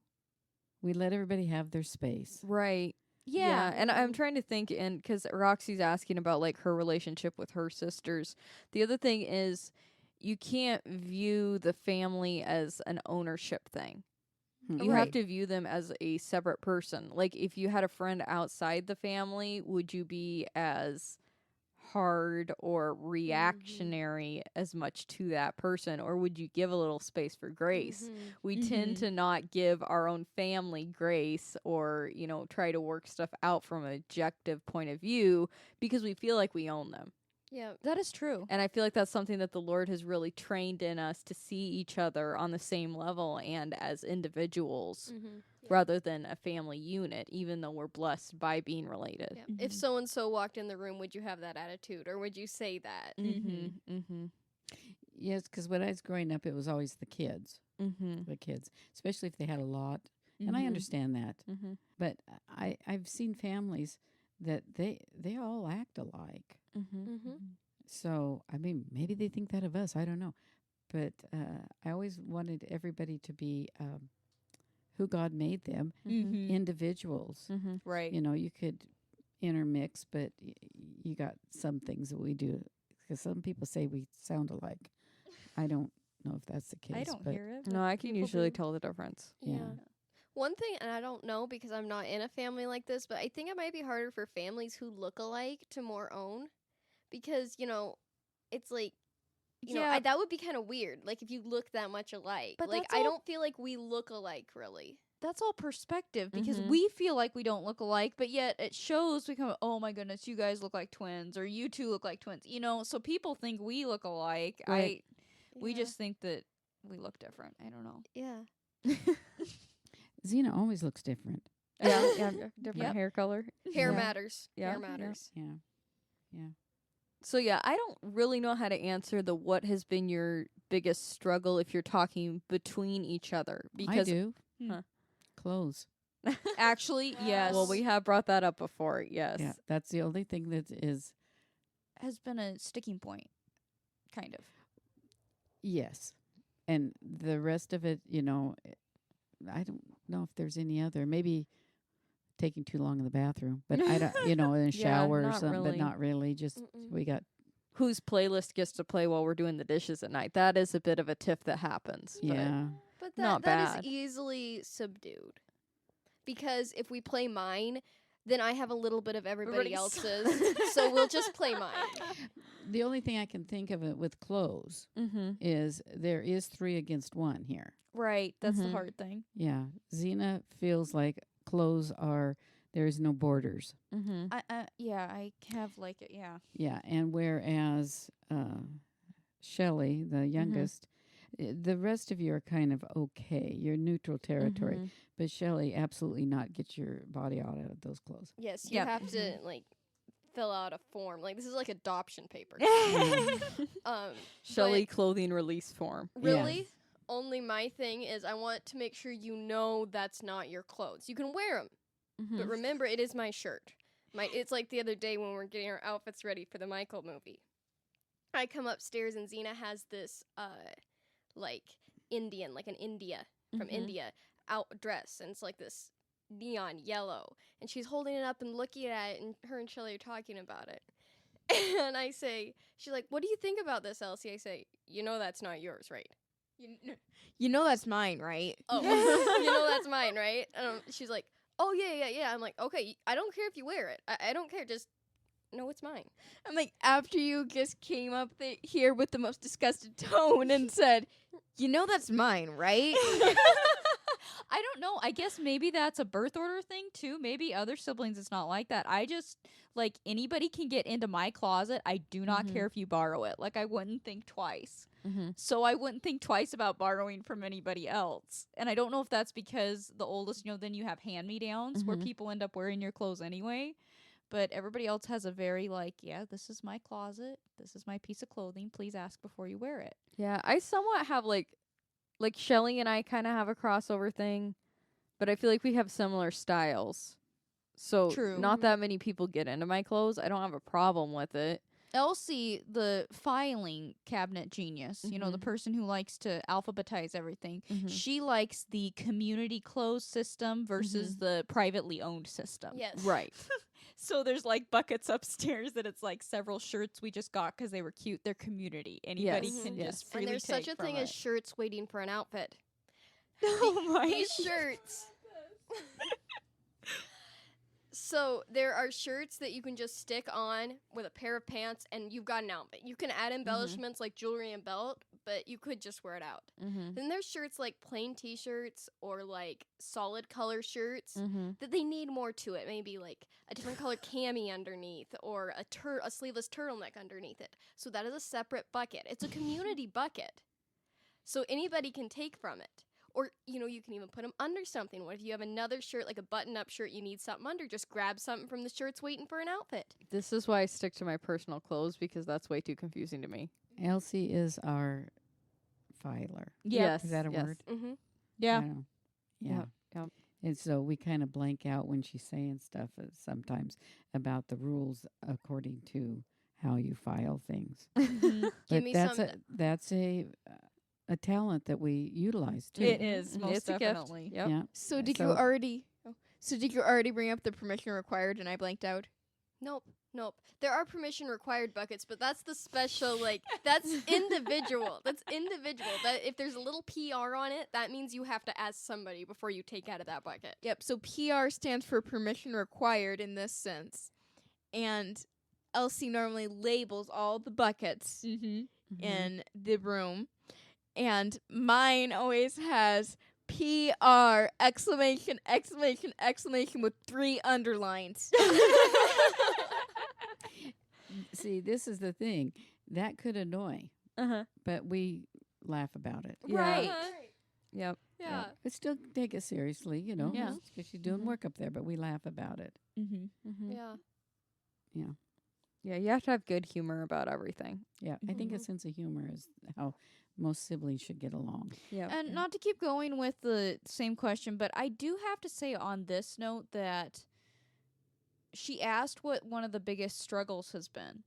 We let everybody have their space. Right. Yeah. And I'm trying to think, and because Roxy's asking about like her relationship with her sisters. The other thing is, you can't view the family as an ownership thing. You have Right. to view them as a separate person. Like, if you had a friend outside the family, would you be as hard or reactionary as much to that person, or would you give a little space for grace? Mm-hmm. We tend to not give our own family grace, or, you know, try to work stuff out from an objective point of view because we feel like we own them. Yeah. That is true. And I feel like that's something that the Lord has really trained in us, to see each other on the same level and as individuals Mm-hmm. rather than a family unit, even though we're blessed by being related. Yeah. If so and so walked in the room, would you have that attitude, or would you say that? Mm-hmm. Mm-hmm. Yes, because when I was growing up, it was always the kids, Mm-hmm. especially if they had a lot. And I understand that. Mm-hmm. But I've seen families that they all act alike. Mm-hmm. Mm-hmm. So, I mean, maybe they think that of us. I don't know. But I always wanted everybody to be who God made them, Mm-hmm. individuals. Mm-hmm. Right. You know, you could intermix, but you got some things that we do. Because some people say we sound alike. I don't know if that's the case. I don't but hear it. No, I can people usually do. tell the difference. Yeah. Yeah. One thing, and I don't know because I'm not in a family like this, but I think it might be harder for families who look alike to more own, because, you know, it's like, you know, Yeah. that would be kind of weird. Like, if you look that much alike. But like, that's I all- don't feel like we look alike, really. That's all perspective, because Mhm. we feel like we don't look alike, but yet it shows we come, oh my goodness, you guys look like twins, or you two look like twins. You know, so people think we look alike. Right. We Yeah. just think that we look different. I don't know. Yeah. Xena always looks different. Yeah, different Yep. hair color. Hair Yeah. matters. Yeah. Hair Yeah. matters. Yeah. Yeah. So yeah, I don't really know how to answer the what has been your biggest struggle if you're talking between each other, I because do. Huh. Clothes. Actually, yes. well, we have brought that up before. Yes. Yeah. That's the only thing that is, has been a sticking point, kind of. yes. And the rest of it, you know, I don't know if there's any other. Maybe taking too long in the bathroom, but I don't, you know, in a Yeah, shower or not something, really. but not really. Just Mm-mm. we got, Whose playlist gets to play while we're doing the dishes at night? That is a bit of a tiff that happens. but- yeah. But Not that bad. is easily subdued. Because if we play mine, then I have a little bit of everybody Everybody's- else's. So we'll just play mine. The only thing I can think of it with clothes Mm-hmm. is there is 3 against 1 here. Right. That's the Mhm. hard thing. Yeah. Xena feels like clothes are, there's no borders. Mm-hmm. I have like it. Yeah. Yeah. And whereas Shelley, the youngest, the rest of you are kind of okay. You're neutral territory. Mm-hmm. But Shelley, absolutely not. Get your body out of those clothes. Yes, you Yep. have to like fill out a form. Like this is like adoption paper. Shelley clothing release form. Really? Yes. Only my thing is I want to make sure you know that's not your clothes. You can wear them, Mm-hmm. but remember it is my shirt. It's like the other day when we're getting our outfits ready for the Michael movie. I come upstairs and Xena has this like Indian, like an India from Mhm. India out dress, and it's like this neon yellow, and she's holding it up and looking at it, and her and Shelley are talking about it. And I say, she's like, "What do you think about this, Elsie?" I say, "You know that's not yours, right?" You know that's mine, right? Oh, you know that's mine, right? She's like, "Oh yeah." I'm like, "Okay, I don't care if you wear it. I don't care. Just no, it's mine." I'm like, after you just came up here with the most disgusted tone and said, "You know that's mine, right?" I don't know. I guess maybe that's a birth order thing too. Maybe other siblings it's not like that. I just like anybody can get into my closet. I do not care if you borrow it. Like I wouldn't think twice. So I wouldn't think twice about borrowing from anybody else. And I don't know if that's because the oldest, then you have hand-me-downs where people end up wearing your clothes anyway. But everybody else has a very this is my closet. This is my piece of clothing. Please ask before you wear it. Yeah, I somewhat have like Shelly and I kind of have a crossover thing, but I feel like we have similar styles. So True. not that many people get into my clothes. I don't have a problem with it. Elsie, the filing cabinet genius, the person who likes to alphabetize everything, she likes the community closed system versus the privately owned system. Yes. Right. So there's buckets upstairs that it's several shirts we just got because they were cute. They're community. Anybody can just freely And there's take such a from thing it. as shirts waiting for an outfit. Oh my These shirts. So there are shirts that you can just stick on with a pair of pants and you've got an outfit. You can add embellishments like jewelry and belt, but you could just wear it out. Then there's shirts like plain t-shirts or solid color shirts that they need more to it. Maybe a different color cami underneath or a sleeveless turtleneck underneath it. So that is a separate bucket. It's a community bucket. So anybody can take from it. Or, you can even put them under something. What if you have another shirt, like a button-up shirt, you need something under? Just grab something from the shirts waiting for an outfit. This is why I stick to my personal clothes because that's way too confusing to me. Elsie is our filer. Yes. Is that a word? Mm-hmm. Yeah. I don't know. Yeah. Yep. And so we kind of blank out when she's saying stuff sometimes about the rules according to how you file things. Give But me that's some. that's a talent that we utilize too. It is, most It's a gift. definitely. Yep. Yeah. So did So- you already? So did you already bring up the permission required and I blanked out? Nope. There are permission required buckets, but that's the special, that's individual. That's individual. That if there's a little PR on it, that means you have to ask somebody before you take out of that bucket. Yep. So PR stands for permission required in this sense, and Elsie normally labels all the buckets in the room, and mine always has PR exclamation exclamation exclamation with 3 underlines. See, this is the thing that could annoy, but we laugh about it. Yeah. Right. Yep. Yeah. But still take it seriously, Yeah. because you're doing work up there. But we laugh about it. Yeah. Yeah, you have to have good humor about everything. Yeah, I think a sense of humor is how most siblings should get along. Yeah. And not to keep going with the same question, but I do have to say on this note that she asked what one of the biggest struggles has been.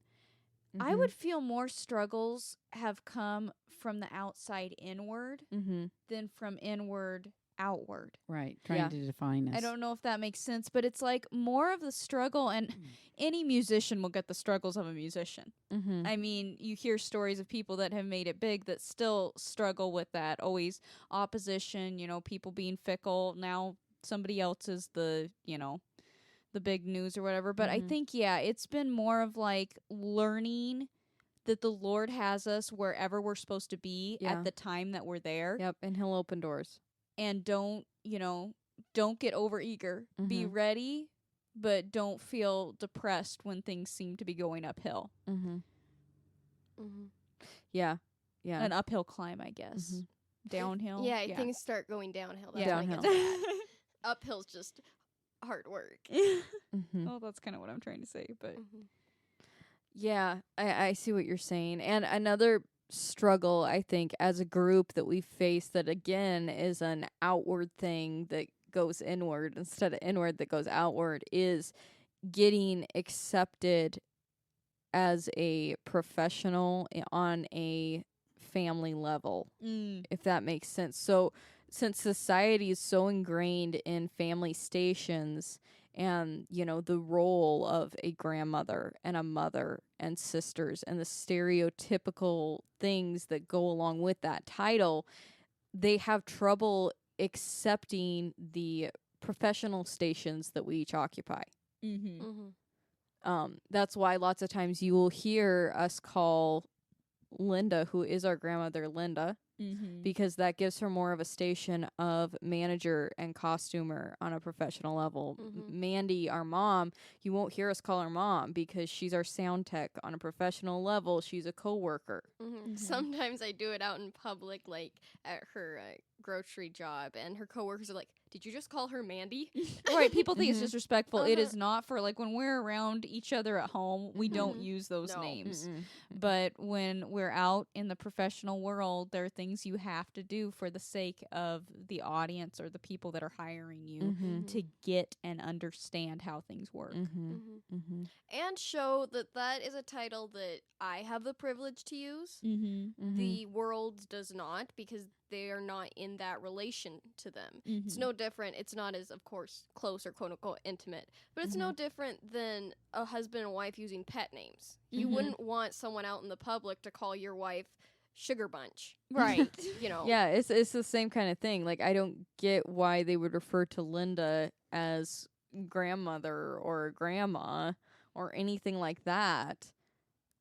I would feel more struggles have come from the outside inward than from inward outward. Right, trying to define us. I don't know if that makes sense, but it's more of the struggle, and any musician will get the struggles of a musician. I mean, you hear stories of people that have made it big that still struggle with that. Always opposition, people being fickle. Now somebody else is the big news or whatever. But I think, it's been more of learning that the Lord has us wherever we're supposed to be at the time that we're there. Yep, and he'll open doors. And don't get overeager. Be ready, but don't feel depressed when things seem to be going uphill. Yeah. An uphill climb, I guess. Downhill. Yeah, things start going downhill. That's Yeah. when it gets bad. Uphill's just hard work. Well, that's kind of what I'm trying to say, but Yeah, I see what you're saying. And another struggle, I think, as a group that we face that, again, is an outward thing that goes inward instead of inward that goes outward is getting accepted as a professional on a family level, if that makes sense. So since society is so ingrained in family stations and, the role of a grandmother and a mother and sisters and the stereotypical things that go along with that title, they have trouble accepting the professional stations that we each occupy. That's why lots of times you will hear us call Linda, who is our grandmother Linda, Mm-hmm. because that gives her more of a station of manager and costumer on a professional level. Mhm. Mandy, our mom, you won't hear us call her mom because she's our sound tech on a professional level. She's a coworker. Mhm. Sometimes I do it out in public, like at her grocery job, and her coworkers are like, "Did you just call her Mandy?" Right, people think it's Mhm. disrespectful. It Uh-huh. is not. For like when we're around each other at home, we don't Mhm. use those No. names. Mm-mm. But when we're out in the professional world, there are things you have to do for the sake of the audience or the people that are hiring you Mhm. to get and understand how things work. Mhm. Mhm. Mhm. And show that that is a title that I have the privilege to use. Mm-hmm. The world does not, because they are not in that relation to them. It's Mm-hmm. no different. It's not as, of course, close or quote unquote intimate, but it's no different than a husband and wife using pet names. You Mhm. wouldn't want someone out in the public to call your wife Sugar Bunch. Right. You know. Yeah, it's the same kind of thing. Like, I don't get why they would refer to Linda as grandmother or grandma or anything like that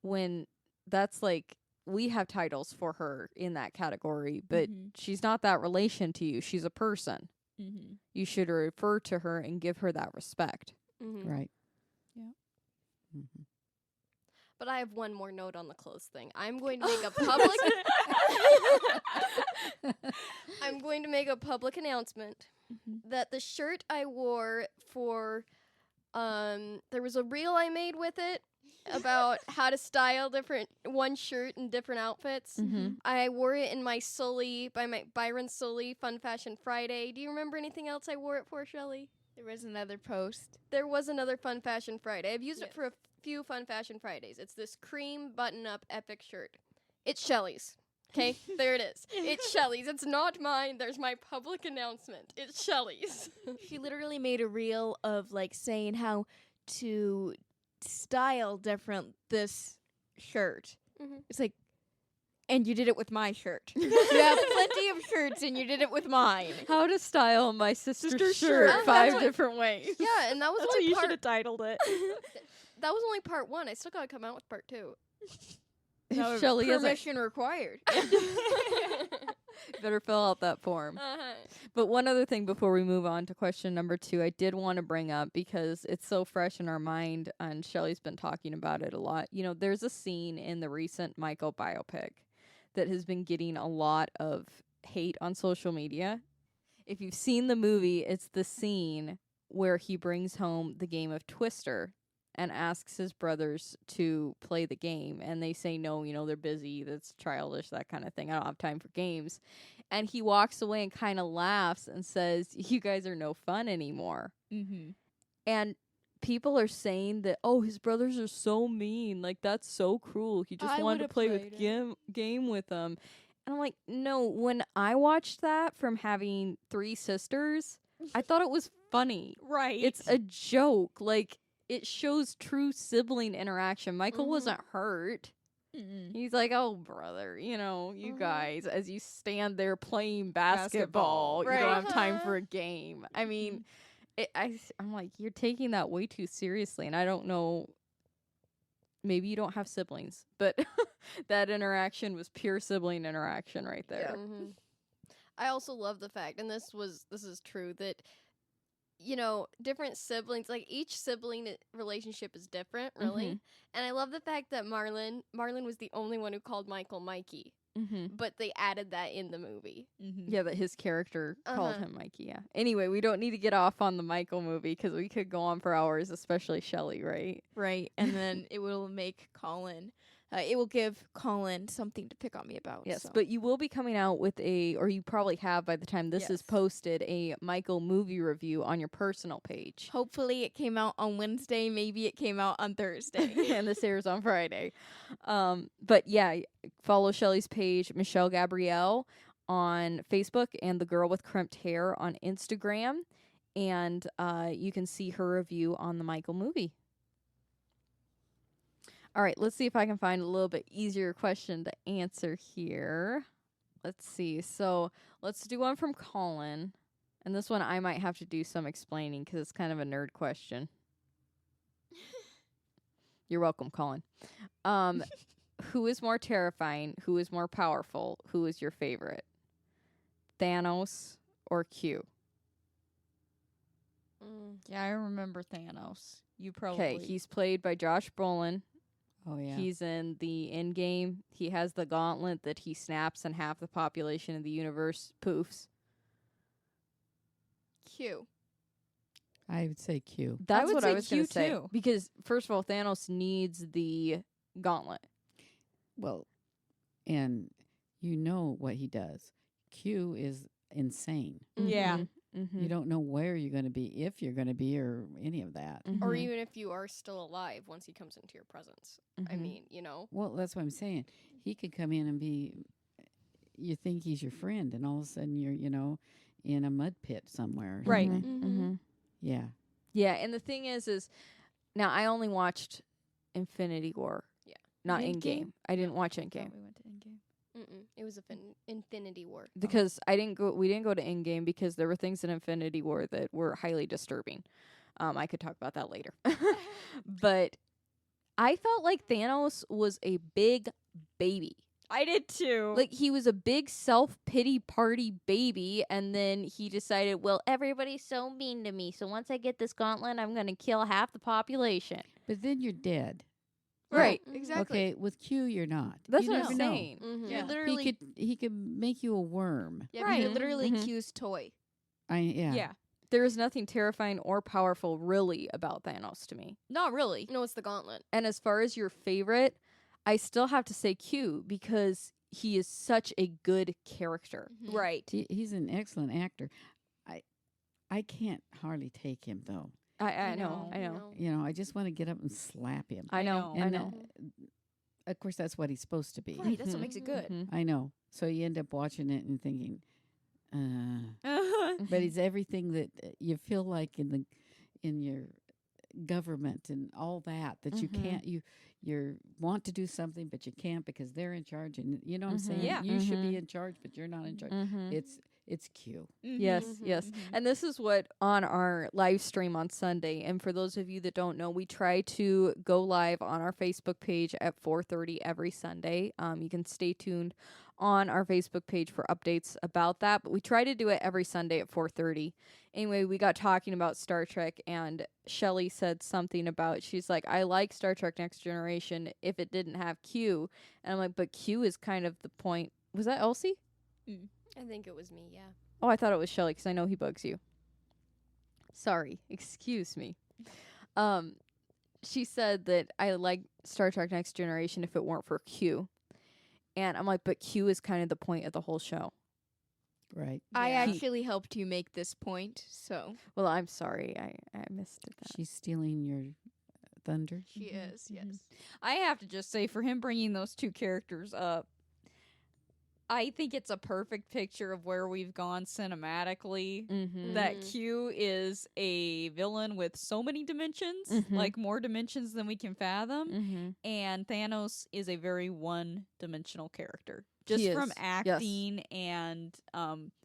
when that's like we have titles for her in that category, but Mhm. she's not that relation to you. She's a person. Mm-hmm. You should refer to her and give her that respect. Mhm. Right. Yeah. Mm-hmm. But I have one more note on the clothes thing. I'm going to make a public I'm going to make a public announcement Mhm. that the shirt I wore for there was a reel I made with it about how to style different one shirt in different outfits. Mm-hmm. I wore it in my Sully by my Byron Sully Fun Fashion Friday. Do you remember anything else I wore it for, Shelly? There was another post. There was another Fun Fashion Friday. I've used Yes. it for a few Fun Fashion Fridays. It's this cream button-up epic shirt. It's Shelly's. Okay, there it is. It's Shelly's. It's not mine. There's my public announcement. It's Shelly's. She literally made a reel of like saying how to style different this shirt. Mhm. It's like, and you did it with my shirt. You have plenty of shirts, and you did it with mine. How to style my sister's, Sister's shirt shirt. 5 different ways. Yeah, and that was only part. titled it. That was only part 1. I still gotta come out with part 2. If Shelly hasn't, Permission required. better fill out that form. Uh-huh. But one other thing before we move on to question number 2, I did want to bring up because it's so fresh in our mind, and Shelly's been talking about it a lot. You know, there's a scene in the recent Michael biopic that has been getting a lot of hate on social media. If you've seen the movie, it's the scene where he brings home the game of Twister and asks his brothers to play the game, and they say no, you know, they're busy, that's childish, that kind of thing, I don't have time for games. And he walks away and kind of laughs and says, you guys are no fun anymore. Mm-hmm. And people are saying that, oh, his brothers are so mean, like that's so cruel, he just I wanted to would've play with played game with them. And I'm like, no, when I watched that from having 3 sisters, I thought it was funny. Right. It's a joke. Like, it shows true sibling interaction. Michael Mhm. wasn't hurt. Mm-mm. He's like, oh, brother, you know, you Mhm. guys, as you stand there playing basketball, you don't Right. have time for a game. I mean, I'm like, you're taking that way too seriously. And I don't know, maybe you don't have siblings, but that interaction was pure sibling interaction right there. Mhm. I also love the fact, and this is true, that you know, different siblings, like each sibling relationship is different, really. Mhm. And I love the fact that Marlon was the only one who called Michael Mikey, Mm-hmm. but they added that in the movie. Mm-hmm. Yeah, that his character called Uh-huh. him Mikey, yeah. Anyway, we don't need to get off on the Michael movie because we could go on for hours, especially Shelly, right? Right, and then it will make Colin. It will give Colin something to pick on me about. Yes, so. but you will be coming out with or you probably have by the time this is Yes. posted, a Michael movie review on your personal page. Hopefully it came out on Wednesday. Maybe it came out on Thursday. And this airs on Friday. But yeah, follow Shelly's page, Michelle Gabrielle, on Facebook, and The Girl with Crimped Hair on Instagram. And you can see her review on the Michael movie. All right, let's see if I can find a little bit easier question to answer here. Let's see. So let's do one from Colin. And this one I might have to do some explaining because it's kind of a nerd question. You're welcome, Colin. who is more terrifying? Who is more powerful? Who is your favorite? Thanos or Q? Yeah, I remember Thanos. You probably. Okay, he's played by Josh Brolin. Oh yeah. He's in the Endgame. He has the gauntlet that he snaps and half the population of the universe poofs. Q. I would say Q. That's would what I say was going Q to say. too. Because, first of all, Thanos needs the gauntlet. Well, and you know what he does. Q is insane. Yeah. Mm-hmm. You don't know where you're going to be, if you're going to be, or any of that. Or even if you are still alive once he comes into your presence. I mean, you know. Well, that's what I'm saying. He could come in and be, you think he's your friend, and all of a sudden you're, in a mud pit somewhere. or Right. something. Mm-hmm. Yeah. Yeah, and the thing is now I only watched Infinity War. Yeah. Not Endgame? Endgame. I didn't watch I thought Endgame we went to Endgame. It was a Infinity War. because we didn't go to Endgame because there were things in Infinity War that were highly disturbing. I could talk about that later. But I felt like Thanos was a big baby. I did too. Like he was a big self-pity party baby, and then he decided, well, everybody's so mean to me, so once I get this gauntlet, I'm going to kill half the population. But then you're dead. Right. Mhm. Exactly. Okay, with Q, you're not. That's you what never I'm know. saying. Mhm. Yeah. You're literally He could make you a worm. yeah, Right. you're literally Mhm. Q's toy. yeah. There is nothing terrifying or powerful really about Thanos to me. Not really. No, it's the gauntlet. And as far as your favorite, I still have to say Q because he is such a good character. Mhm. Right. He's an excellent actor. I can't hardly take him though. I know. I just want to get up and slap him. I know. And of course, that's what he's supposed to be. Right. That's what makes it good. Mhm. I know. So you end up watching it and thinking, but it's everything that you feel like in your government and all that you Mhm. can't you want to do something but you can't because they're in charge, and you know what I'm Mhm. saying. Yeah. You should Mhm. be in charge, but you're not in charge. Mhm. It's Q. Yes, Mhm. yes. Mhm. And this is what on our live stream on Sunday. And for those of you that don't know, we try to go live on our Facebook page at 4:30 every Sunday. You can stay tuned on our Facebook page for updates about that, but we try to do it every Sunday at 4:30. Anyway, we got talking about Star Trek, and Shelly said something about, she's like, I like Star Trek Next Generation if it didn't have Q. And I'm like, but Q is kind of the point. Was that Elsie? I think it was me, yeah. Oh, I thought it was Shelly because I know he bugs you. Sorry, excuse me. She said that I like Star Trek Next Generation if it weren't for Q. And I'm like, but Q is kind of the point of the whole show. Right. I Yeah. actually helped you make this point, so Well, I'm sorry. I missed it. She's stealing your thunder. She is, yes. I have to just say, for him bringing those two characters up, I think it's a perfect picture of where we've gone cinematically. Mm-hmm. That Mhm. Q is a villain with so many dimensions, Mhm. like more dimensions than we can fathom. Mm-hmm. And Thanos is a very one-dimensional character, He just is, from yes. acting and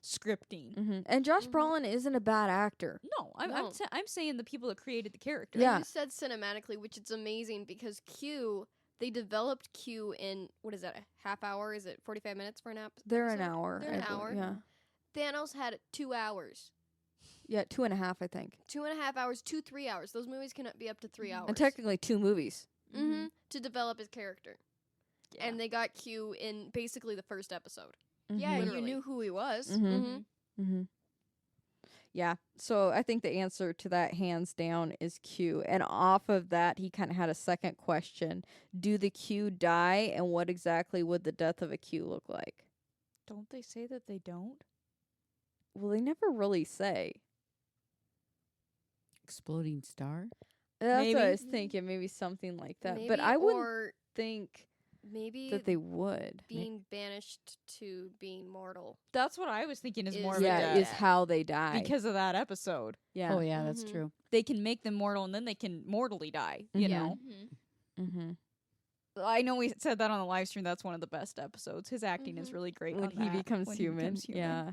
scripting. Mm-hmm. And Josh Mhm. Brolin isn't a bad actor. No, No. I'm saying the people that created the character. Yeah. You said cinematically, which is amazing because Q, they developed Q in, what is that, a half hour? Is it 45 minutes for an episode? They're an hour. They're an I believe. hour. Yeah. Thanos had 2 hours. Yeah, 2.5, I think. 2.5 hours, 3 hours. Those movies can be up to 3 hours. And technically 2 movies. Mm-hmm. To develop his character. Yeah. And they got Q in basically the first episode. yeah, Literally. you knew who he was. Mm-hmm. Mm-hmm. Mm-hmm. Yeah. So I think the answer to that, hands down, is Q. And off of that, he kind of had a second question. Do the Q die, and what exactly would the death of a Q look like? Don't they say that they don't? Well, they never really say. Exploding star. That's what I Maybe. was thinking. Maybe something like that. Maybe, but I wouldn't or think maybe that they would. being banished to being mortal. That's what I was thinking is Is- more of a Yeah, death. is how they die. Because of that episode. yeah. Oh yeah, that's Mhm. true. They can make them mortal and then they can mortally die, you Mhm. know? Mm-hmm. I know we said that on the live stream. That's one of the best episodes. His acting is Mhm. really great When on he that, becomes when human, yeah.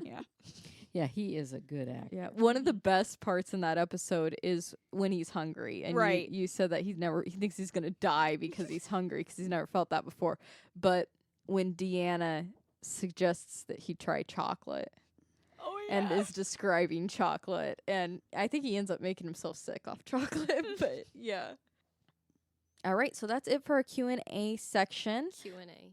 Yeah, he is a good actor. Yeah, one of the best parts in that episode is when he's hungry, and Right. you said that he thinks he's gonna die because he's hungry because he's never felt that before. But when Deanna suggests that he try chocolate, and is describing chocolate, and I think he ends up making himself sick off chocolate. But yeah. All right, so that's it for our Q&A section. Q&A.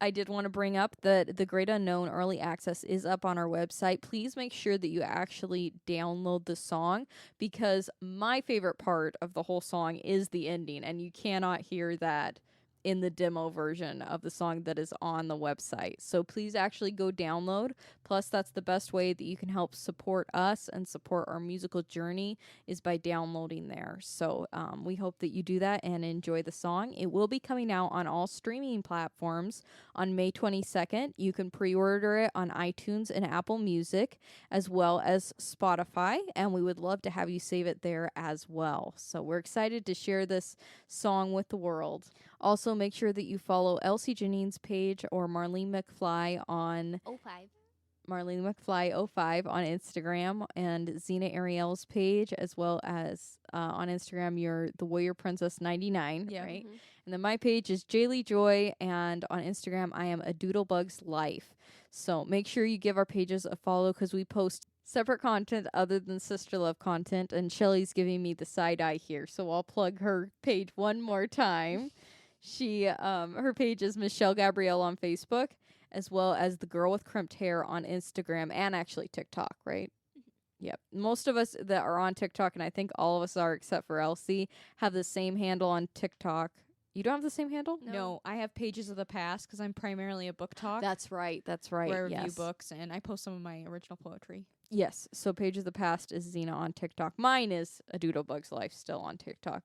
I did want to bring up that the Great Unknown Early Access is up on our website. Please make sure that you actually download the song, because my favorite part of the whole song is the ending, and you cannot hear that in the demo version of the song that is on the website. So please actually go download. Plus, that's the best way that you can help support us and support our musical journey, is by downloading there. So we hope that you do that and enjoy the song. It will be coming out on all streaming platforms on May 22nd. You can pre-order it on iTunes and Apple Music, as well as Spotify, and we would love to have you save it there as well. So we're excited to share this song with the world. Also, make sure that you follow Elsie Janine's page or Marlene McFly on 05. Marlene McFly 05 on Instagram, and Xena Ariel's page, as well as on Instagram, you're the Warrior Princess 99, Yeah. right? Mhm. And then my page is Jaylee Joy, and on Instagram, I am a Doodlebug's Life. So make sure you give our pages a follow, because we post separate content other than Sister Love content, and Shelly's giving me the side eye here, so I'll plug her page one more time. She her page is Michelle Gabrielle on Facebook, as well as the Girl with Crimped Hair on Instagram and actually TikTok, right? Yep. Most of us that are on TikTok, and I think all of us are except for Elsie, have the same handle on TikTok. You don't have the same handle? No, I have Pages of the Past because I'm primarily a book talk. That's right. That's right. where I review Yes. books, and I post some of my original poetry. Yes. So Page of the Past is Xena on TikTok. Mine is a Doodlebug's Life still on TikTok.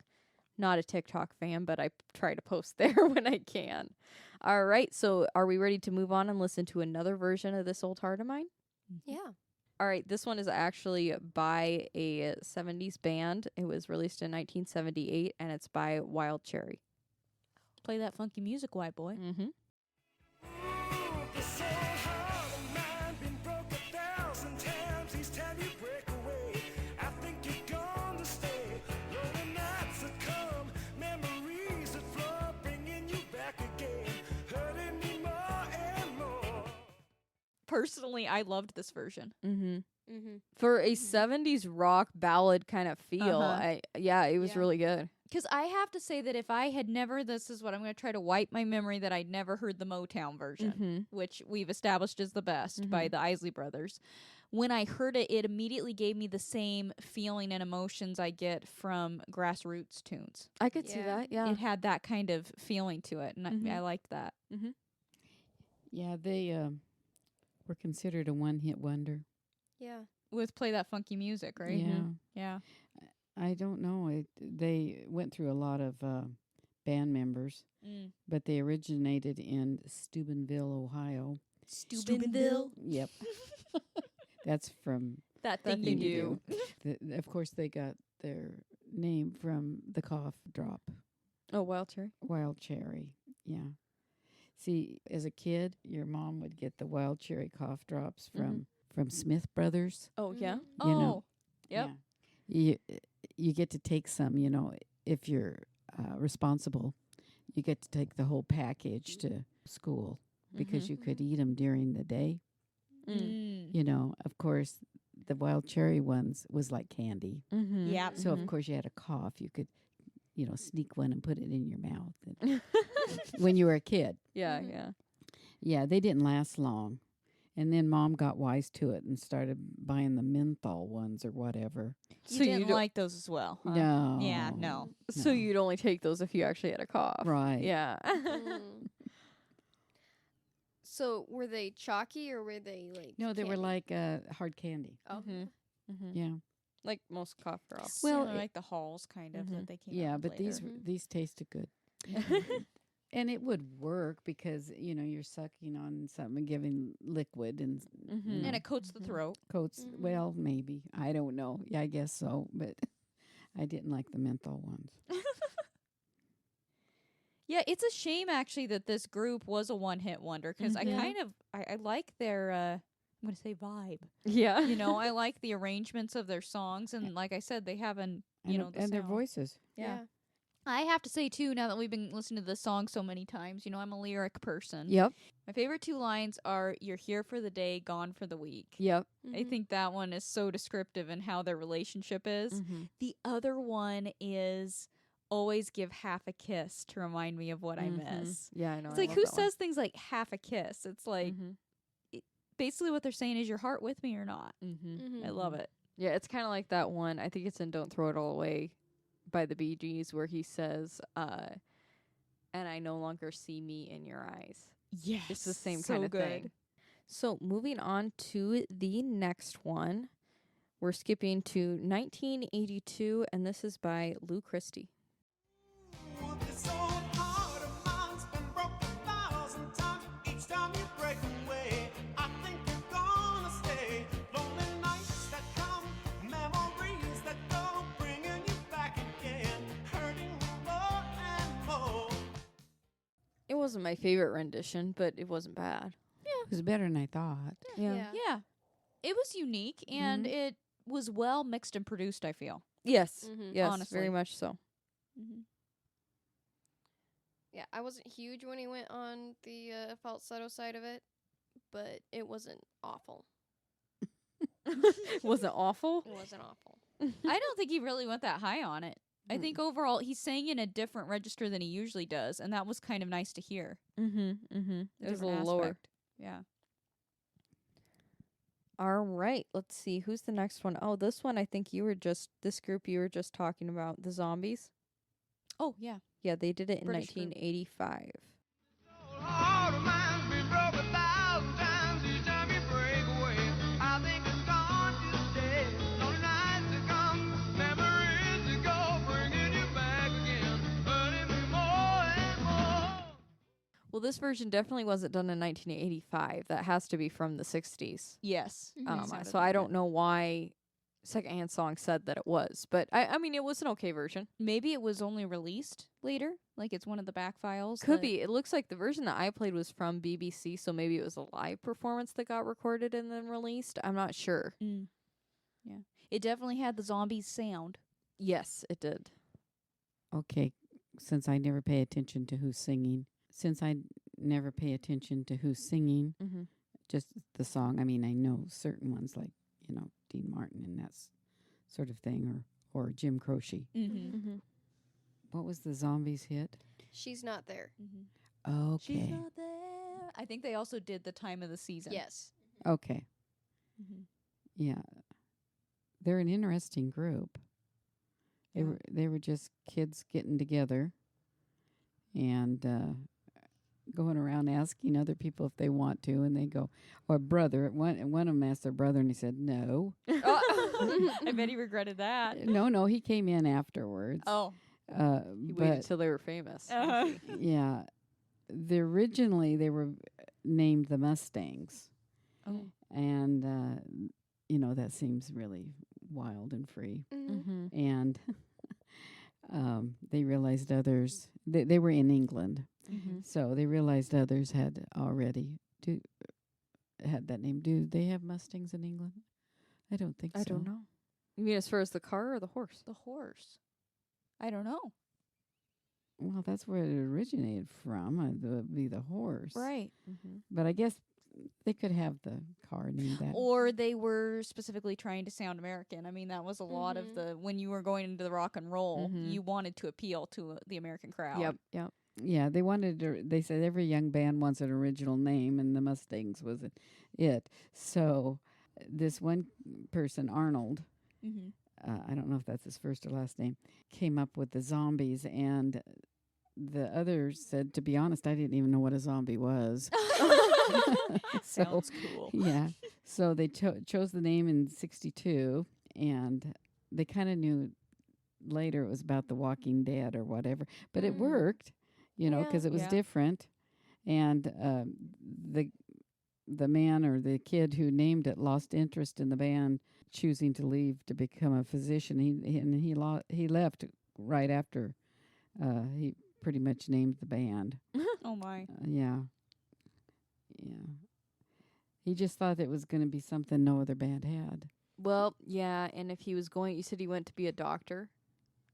Not a TikTok fan, but I try to post there when I can. All right. So are we ready to move on and listen to another version of This Old Heart of Mine? Yeah. All right. This one is actually by a 70s band. It was released in 1978, and it's by Wild Cherry. Play that funky music, white boy. Mm-hmm. This old heart of mine been broke 1,000 times. Each time you break away, I think you're gonna stay. Lonely nights that come, memories that flow, bringing you back again, hurting me more and more. Personally, I loved this version. Mm-hmm. Mm-hmm. For a 70s rock ballad kind of feel, Uh-huh. it was Yeah. really good. Because I have to say that if I had never, this is what I'm going to try to wipe my memory that I'd never heard the Motown version, Mm-hmm. which we've established is the best by the Isley Brothers. When I heard it, it immediately gave me the same feeling and emotions I get from grassroots tunes. I could see Yeah. that. Yeah. It had that kind of feeling to it, and Mhm. I liked that. Yeah, they were considered a one-hit wonder. Yeah. With Play That Funky Music, right? Yeah. Yeah. I don't know. They went through a lot of band members, but they originated in Steubenville, Ohio. Steubenville. Yep. That's from That That thing thing you you do. of course they got their name from the cough drop, Oh, Wild Cherry. wild cherry. Yeah. See, as a kid, your mom would get the wild cherry cough drops from Smith Brothers. Oh, yeah. Mhm. You Oh, know. yep. Yeah. You get to take some, if you're responsible. You get to take the whole package to school because you could eat 'em during the day. Of course, the wild cherry ones was like candy. Mm-hmm. Yeah. So, of course, you had a cough. You could, sneak one and put it in your mouth when you were a kid. Yeah, Mhm. yeah. Yeah, they didn't last long. And then Mom got wise to it and started buying the menthol ones or whatever. You So you didn't don't- like those as well, huh? No. Yeah, no. So No. you'd only take those if you actually had a cough. Right. Yeah. Mm. So were they chalky or were they like? No, they were candy? like hard candy. Oh. Mhm. Mm-hmm. Yeah. Like most cough drops. Well, Well, it- like the halls, kind of, that they came Yeah, out but with these later. these tasted good. And it would work because, you're sucking on something and giving liquid and Mhm. And it coats the throat. coats. Mhm. Well, maybe. I don't know. Yeah, I guess so. But I didn't like the menthol ones. Yeah, it's a shame actually that this group was a one-hit wonder because I Mhm. kind of I like their I'm gonna say vibe. Yeah. You know, I like the arrangements of their songs, and like I said, they have an you know the and their sound. voices. Yeah. I have to say too, now that we've been listening to this song so many times, you know, I'm a lyric person. Yep. My favorite two lines are "You're here for the day, gone for the week." Yep. I think that one is so descriptive in how their relationship is. Mhm. The other one is "Always give half a kiss to remind me of what I Mhm. miss." Yeah, I know. It's I like love who that one. says things like half a kiss? It's like Mhm. basically what they're saying is your heart with me or not. Mhm. I love it. Yeah, it's kind of like that one. I think it's in "Don't Throw It All Away" by the Bee Gees, where he says, "And I no longer see me in your eyes." Yes. It's the same so kind of good. thing. So moving on to the next one, we're skipping to 1982, and this is by Lou Christie. This old heart of mine's been broken 1,000 times. Each time you break away, I think you're gonna stay. Lonely nights that come, memories that go, bringing you back again, hurting me more and more. It wasn't my favorite rendition, but it wasn't bad. It was better than I thought. Yeah. Yeah. It was unique and it was well mixed and produced, I feel. Yes. Mhm. Yes, Honestly. very much so. Yeah, I wasn't huge when he went on the falsetto side of it, but it wasn't awful. Was it awful? It wasn't awful. I don't think he really went that high on it. I think overall he sang in a different register than he usually does, and that was kind of nice to hear. Mhm. Mhm. It was a Different little lower. aspect. Yeah. All right, let's see. Who's the next one? Oh, this one I think this group you were just talking about, the Zombies. Oh, yeah. Yeah, they did it in British group. 1985. Heart of mine's been broken 1,000 times. Each time you break away, I think it's gone to stay. Lonely nights to come, memories to go, bringing you back again, hurting me more and more. Well, this version definitely wasn't done in 1985. That has to be from the 60s. Yes. Sounded So like I it. don't know why Secondhand Song said that it was, but I mean, it was an okay version. Maybe it was only released later, like it's one of the back files. Could be. It looks like the version that I played was from BBC, so maybe it was a live performance that got recorded and then released. I'm not sure. Yeah. It definitely had the zombies sound. Yes, it did. Okay, since I never pay attention to who's singing, Mm-hmm. just the song. I mean, I know certain ones like, Dean Martin and that sort of thing, or Jim Croce. Mm-hmm. Mm-hmm. What was the Zombies hit? She's not there. Mm-hmm. She's Okay. not there. I think they also did the time of the season. Yes. Okay. Mm-hmm. Yeah. They're an interesting group. They were just kids getting together and going around asking other people if they want to, and they go, or brother. One of them asked their brother, and he said no. I bet he regretted that. No, he came in afterwards. Oh. You waited until they were famous. Uh-huh. Yeah, originally they were named the Mustangs. Oh. And that seems really wild and free. Mm-hmm. And they realized others. They were in England, Mm-hmm. so they realized others had already had that name. Do they have Mustangs in England? I don't think so. I don't know. You mean as far as the car or the horse? The horse. I don't know. Well, that's where it originated from. It would be the horse, Right. Mm-hmm. But I guess they could have the car named that. Or they were specifically trying to sound American. I mean, that was a lot of when you were going into the rock and roll, you wanted to appeal to the American crowd. Yep. Yeah, they wanted to, they said every young band wants an original name, and the Mustangs was it. So this one person, Arnold, I don't know if that's his first or last name, came up with the Zombies, and the others said, to be honest, I didn't even know what a zombie was. Sounds cool. Yeah. So they chose the name in 1962, and they kind of knew later it was about The Walking Dead or whatever. But it worked, because it was different. And the man or the kid who named it lost interest in the band, choosing to leave to become a physician. He left right after he pretty much named the band. Oh my. Yeah. He just thought it was going to be something no other band had. Well, yeah, and if he was going, you said he went to be a doctor.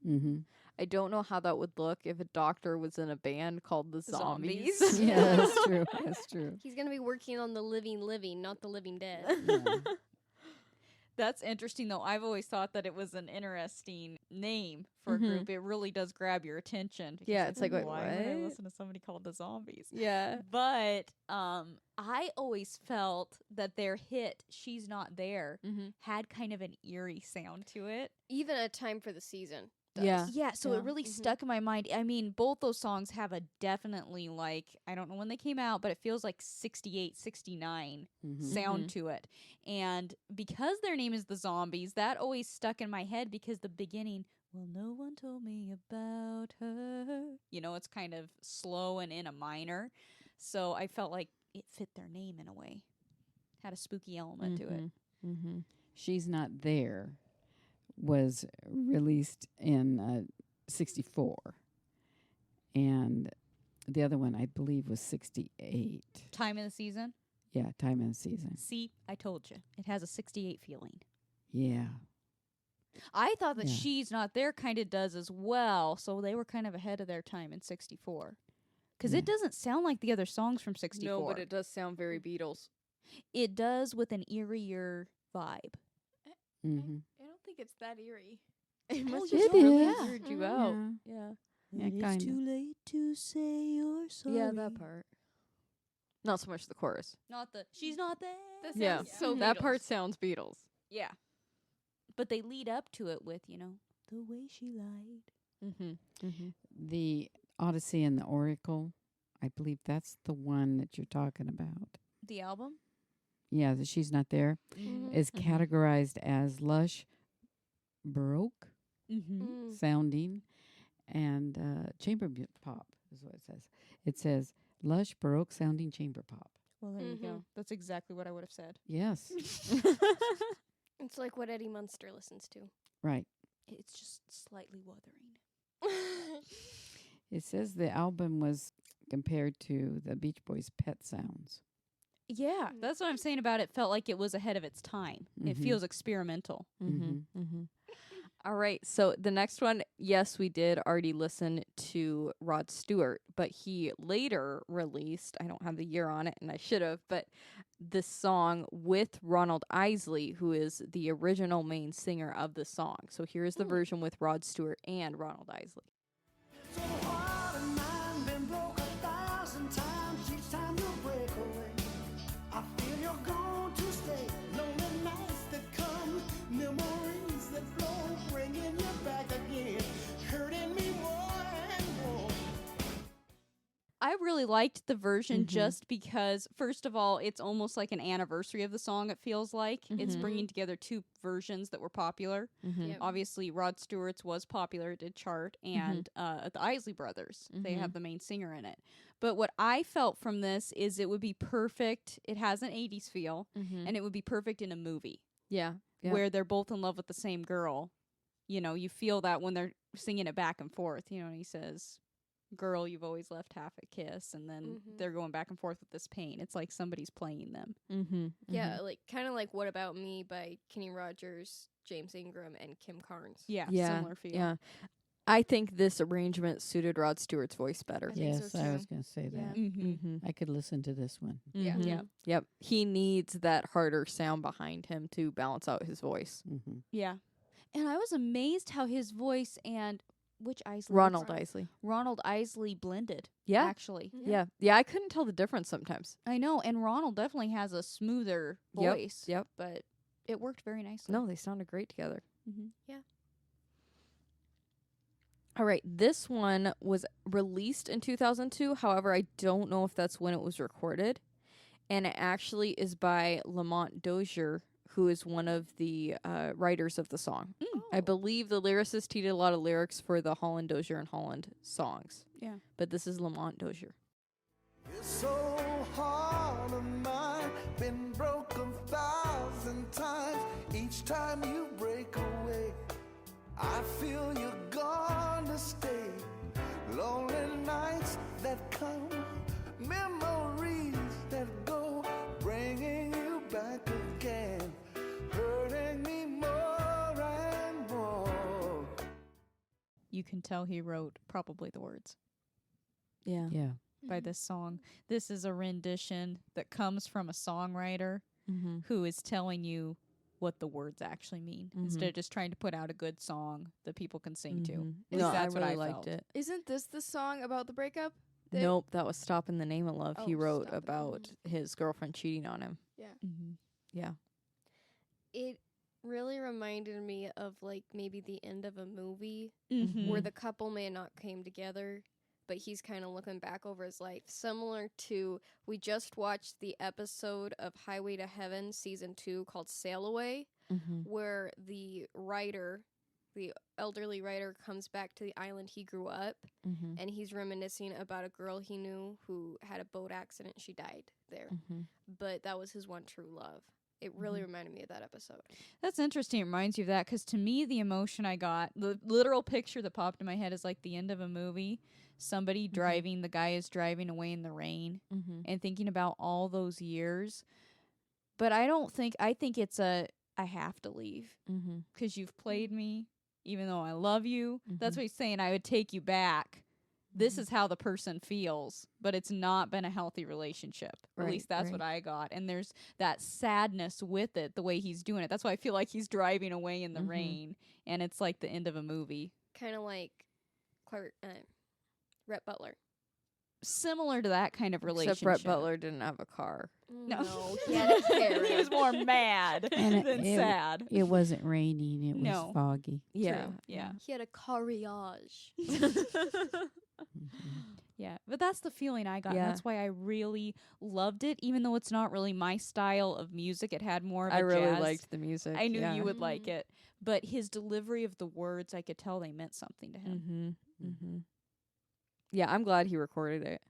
Mm-hmm. I don't know how that would look if a doctor was in a band called the Zombies. Yeah, that's true. That's true. He's gonna be working on the living, not the living dead. Yeah. That's interesting, though. I've always thought that it was an interesting name for a group. It really does grab your attention. because Yeah, it's like, wait, why would I what? listen to somebody called the Zombies? Yeah. But I always felt that their hit "She's Not There" had kind of an eerie sound to it. Even A Time for the Season. Does. Yeah. Yeah, so Yeah. it really stuck in my mind. I mean, both those songs have a definitely, like, I don't know when they came out, but it feels like 68, 69 sound to it. And because their name is the Zombies, that always stuck in my head because the beginning, well, no one told me about her. You know, it's kind of slow and in a minor. So I felt like it fit their name in a way. Had a spooky element to it. Mm-hmm. She's Not There was released in 64. And the other one, I believe, was 68. Time of the season? Yeah, Time and Season. See, I told you. It has a 68 feeling. Yeah. I thought that Yeah. She's Not There kind of does as well, so they were kind of ahead of their time in 64. Because Yeah. it doesn't sound like the other songs from 64. No, but it does sound very Beatles. It does with an eerier vibe. Mm-hmm. I don't think it's that eerie. It must just just really really weird you out. Yeah. Yeah. Yeah, kind of. late to say you're sorry. Yeah, that part. Not so much the chorus. Not the She's Not There. That Yeah. sounds so That Beatles. part sounds Beatles. Yeah. But they lead up to it with, the way she lied. Mm-hmm. Mm-hmm. The Odyssey and the Oracle, I believe that's the one that you're talking about. The album? Yeah, the She's Not There Mhm. is categorized as lush, baroque Mm-hmm. sounding, and chamber pop is what it says. It says lush, baroque sounding chamber pop. Well, there you go. Mhm. That's exactly what I would have said. Yes, It's like what Eddie Munster listens to. right. It's just slightly wuthering. It says the album was compared to the Beach Boys' Pet Sounds. Yeah, that's what I'm saying about it. Felt like it was ahead of its time. It Mhm. feels experimental. Mm-hmm. Mm-hmm. All right. So the next one, yes, we did already listen to Rod Stewart, but he later released, I don't have the year on it and I should have, but this song with Ronald Isley, who is the original main singer of the song. So here's the version with Rod Stewart and Ronald Isley. So hard and mine been broke 1,000 times each time you break away. I feel you're going to stay. Lonely nights that come, memories that flow, bringing you back again, hurting me more and more. I really liked the version just because, first of all, it's almost like an anniversary of the song, it feels like. It's bringing together two versions that were popular. Yep. Obviously, Rod Stewart's was popular, it did chart, and the Isley Brothers, they have the main singer in it. But what I felt from this is it would be perfect. It has an 80s feel, and it would be perfect in a movie Yeah. Yeah. where they're both in love with the same girl. You know, you feel that when they're singing it back and forth, and he says, girl, you've always left half a kiss, and then they're going back and forth with this pain. It's like somebody's playing them. Mm-hmm. Yeah, like kind of like What About Me by Kenny Rogers, James Ingram, and Kim Carnes. Yeah, Yeah. similar feel. Yeah. I think this arrangement suited Rod Stewart's voice better. I think so Yes, too. I was going to say that. Mm-hmm. I could listen to this one. Yeah. Mhm. Yeah. Yep. He needs that harder sound behind him to balance out his voice. Mm-hmm. Yeah. And I was amazed how his voice and which Isley? Ronald Ron- Isley. Ronald Isley blended. Yeah. Actually. Yeah. Yeah. I couldn't tell the difference sometimes. I know, and Ronald definitely has a smoother Yep, voice. yep. But it worked very nicely. No, they sounded great together. Mm-hmm. All right. This one was released in 2002. However, I don't know if that's when it was recorded. And it actually is by Lamont Dozier, who is one of the writers of the song. I believe the lyricist, he did a lot of lyrics for the Holland Dozier and Holland songs. Yeah. But this is Lamont Dozier. It's so hard of mine, been broken 1,000 times. Each time you break away, I feel you're gonna stay. Lonely you can tell he wrote probably the words Yeah. Yeah. by this song. This is a rendition that comes from a songwriter Mm-hmm. who is telling you what the words actually mean instead of just trying to put out a good song that people can sing to. At No, least that's I what really I liked felt. it. Isn't this the song about the breakup? They- Nope, that was "Stop in the Name of Love." He Oh, wrote Stop in the about his girlfriend cheating on him. Mm-hmm. Yeah. It really reminded me of like maybe the end of a movie Mm-hmm. where the couple may not came together, but he's kind of looking back over his life. Similar to, we just watched the episode of Highway to Heaven season 2 called Sail Away, Mm-hmm. where the elderly writer comes back to the island he grew up, Mm-hmm. and he's reminiscing about a girl he knew who had a boat accident. She died there, Mm-hmm. but that was his one true love. It really reminded me of that episode. That's interesting. It reminds you of that because to me, the emotion I got, the literal picture that popped in my head is like the end of a movie. Somebody driving, the guy is driving away in the rain Mm-hmm. and thinking about all those years. But I think it's I have to leave Mm-hmm. because you've played me, even though I love you. That's Mhm. what he's saying. I would take you back. This is how the person feels, but it's not been a healthy relationship. At Right, least that's right. what I got. And there's that sadness with it, the way he's doing it. That's why I feel like he's driving away in the rain, and it's like the end of a movie. Kind of like Rhett Butler. Similar to that kind of relationship. Except Brett Butler didn't have a car. No, he had a he carrot. was more mad And than sad. It wasn't raining. It was No. foggy. Yeah. True, yeah. He had a carriage. Yeah, but that's the feeling I got. Yeah. And that's why I really loved it, even though it's not really my style of music. It had more of a I really jazz. liked the music. I knew yeah. you would like it, but his delivery of the words, I could tell they meant something to him. Mm-hmm. Mm-hmm. Yeah, I'm glad he recorded it.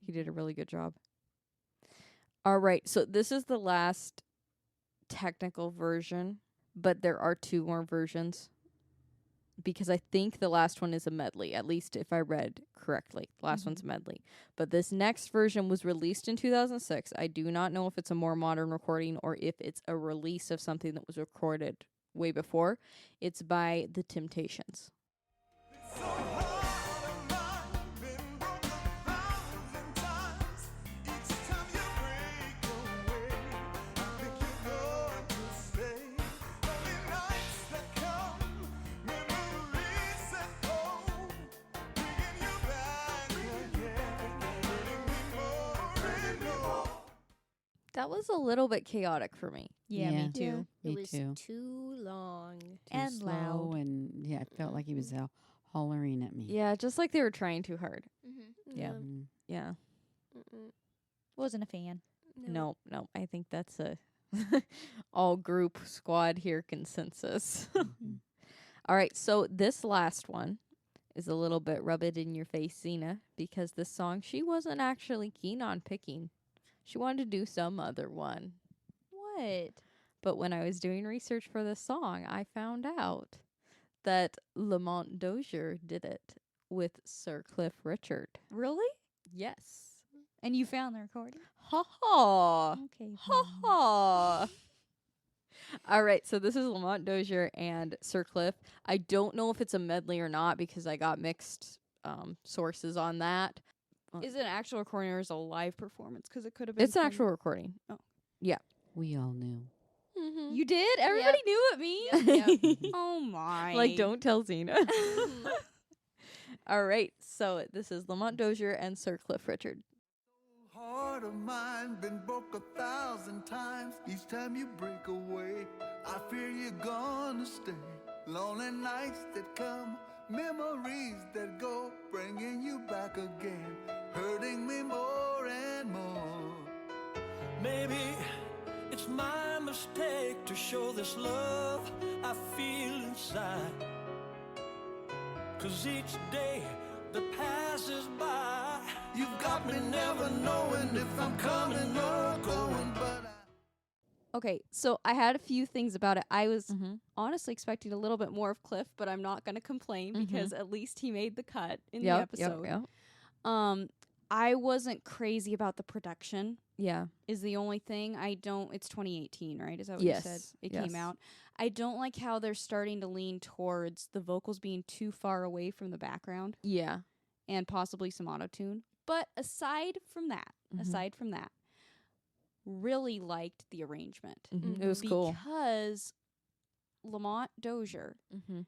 He did a really good job. All right, so this is the last technical version, but there are 2 more versions because I think the last one is a medley, at least if I read correctly. The last one's a medley. But this next version was released in 2006. I do not know if it's a more modern recording or if it's a release of something that was recorded way before. It's by The Temptations. That was a little bit chaotic for me. Yeah, Yeah. me too. Me it was too. too long. Too And slow loud. and it felt like he was hollering at me. Yeah, just like they were trying too hard. Mm-hmm. Yeah. Mm. Yeah. Wasn't a fan. No, I think that's a all group squad here consensus. All right, so this last one is a little bit rub it in your face, Xena, because this song she wasn't actually keen on picking. She wanted to do some other one. What? But when I was doing research for this song, I found out that Lamont Dozier did it with Sir Cliff Richard. Really? Yes. And you found the recording? Ha ha. Okay. Ha ha. All right, so this is Lamont Dozier and Sir Cliff. I don't know if it's a medley or not because I got mixed sources on that. Is it an actual recording or is it a live performance? Because it could have been. It's an actual recording. We all knew. Mm-hmm. You did? Everybody knew it me? Yep. Oh my. Like, don't tell Xena. All right, so this is Lamont Dozier and Sir Cliff Richard. Heart of mine been broke 1,000 times. Each time you break away, I fear you're gonna stay. Lonely nights that come, memories that go, bringing you back again, hurting me more and more. Maybe it's my mistake to show this love I feel inside. 'Cause each day that passes by, You've got me never knowing if I'm coming or going, but Okay, so I had a few things about it. I was Mm-hmm. honestly expecting a little bit more of Cliff, but I'm not going to complain because at least he made the cut in the episode. Yep. I wasn't crazy about the production. Yeah. Is the only thing. It's 2018, right? Is that what you said? Yes, It yes. came out. I don't like how they're starting to lean towards the vocals being too far away from the background Yeah. and possibly some auto-tune. But aside from that, really liked the arrangement. It was cool. Because Lamont Dozier, Mm-hmm.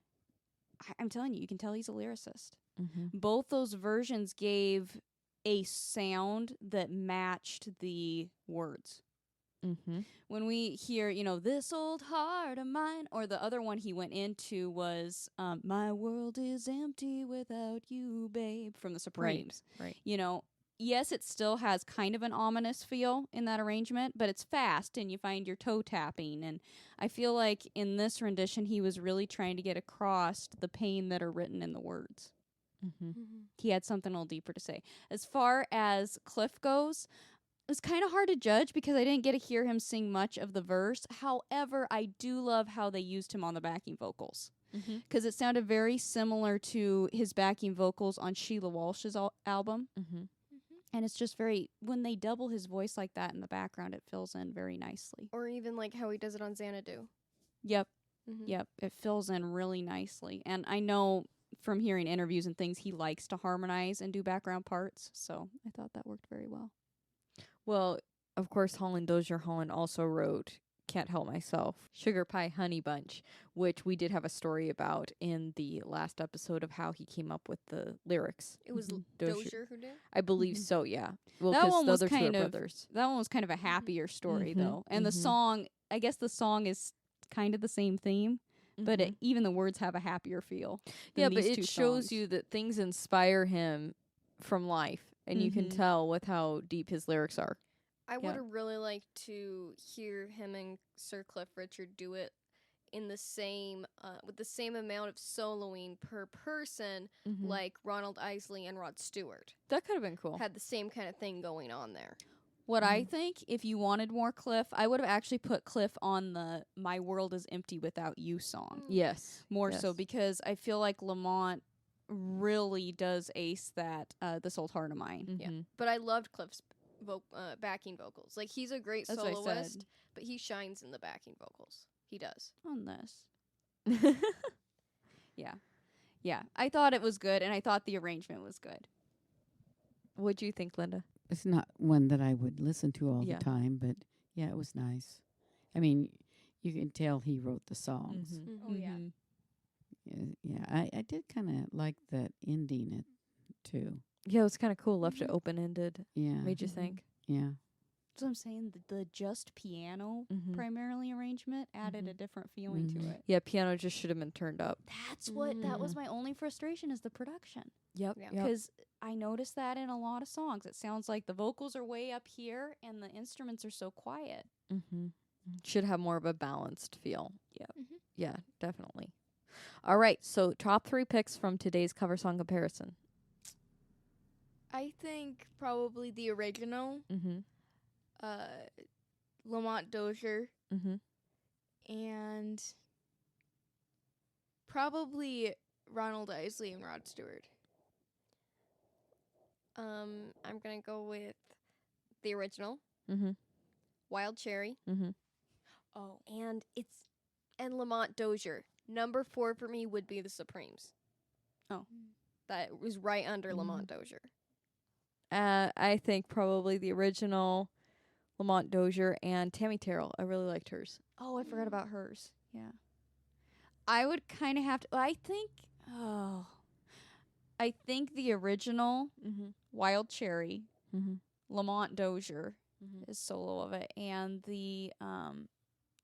I'm telling you, you can tell he's a lyricist. Mm-hmm. Both those versions gave a sound that matched the words. Mm-hmm. When we hear, this old heart of mine, or the other one he went into was my world is empty without you, babe, from the Supremes. Right. Yes, it still has kind of an ominous feel in that arrangement, but it's fast and you find your toe tapping. And I feel like in this rendition, he was really trying to get across the pain that are written in the words. Mm-hmm. He had something a little deeper to say. As far as Cliff goes, it's kind of hard to judge because I didn't get to hear him sing much of the verse. However, I do love how they used him on the backing vocals because it sounded very similar to his backing vocals on Sheila Walsh's album. Mm-hmm. And it's just when they double his voice like that in the background, it fills in very nicely. Or even like how he does it on Xanadu. Yep. Mm-hmm. Yep. It fills in really nicely. And I know from hearing interviews and things, he likes to harmonize and do background parts. So I thought that worked very well. Well, of course, Holland Dozier Holland also wrote Can't Help Myself, Sugar Pie Honey Bunch, which we did have a story about in the last episode of how he came up with the lyrics. It was Dozier. Dozier who did? I believe so, yeah. Well, That 'cause one the was other two are kind of- brothers. That one was kind of a happier story, Mhm, though. And the mhm. song, I guess the song is kind of the same theme, but Mhm. even the words have a happier feel. than Yeah, but these it two shows songs. you that things inspire him from life, and you can Mhm. tell with how deep his lyrics are. I Yeah. would have really liked to hear him and Sir Cliff Richard do it in the same, with the same amount of soloing per person, like Ronald Isley and Rod Stewart That could have been cool. had the same kind of thing going on there. What I think, if you wanted more Cliff, I would have actually put Cliff on the My World is Empty Without You song. Yes. More so Yes. because I feel like Lamont really does ace that This Old Heart of Mine. Yeah. Mhm. But I loved Cliff's backing vocals. Like, he's a great That's what I soloist, said. but he shines in the backing vocals. He does. On this. Yeah. I thought it was good, and I thought the arrangement was good. What'd you think, Linda? It's not one that I would listen to all Yeah. the time, but yeah, it was nice. I mean, you can tell he wrote the songs. Mhm. Oh, yeah. Mhm. Yeah, I did kind of like that ending it too. Yeah, it was kind of cool. Left it open ended. Yeah, Made you think. yeah. That's what I'm saying. The just piano Mhm. primarily arrangement added Mhm. a different feeling Mhm. to it. Yeah, piano just should have been turned up. That was my only frustration is the production. Yep. Yeah. Because I noticed that in a lot of songs. It sounds like the vocals are way up here and the instruments are so quiet. Mm-hmm. Should have more of a balanced feel. Yep. Mhm. Yeah, definitely. All right, so top 3 picks from today's cover song comparison. I think probably the original, Mm-hmm. Lamont Dozier, Mm-hmm. and probably Ronald Isley and Rod Stewart. I'm gonna go with the original, Mm-hmm. Wild Cherry, Mm-hmm. Oh, and Lamont Dozier. Number 4 for me would be the Supremes. Oh. That was right under Lamont Dozier. I think probably the original, Lamont Dozier, and Tammy Terrell. I really liked hers. Oh, I forgot about hers. Yeah. I would kind of have to. I think the original Mm-hmm. Wild Cherry, Mm-hmm. Lamont Dozier, Mm-hmm. is solo of it, and the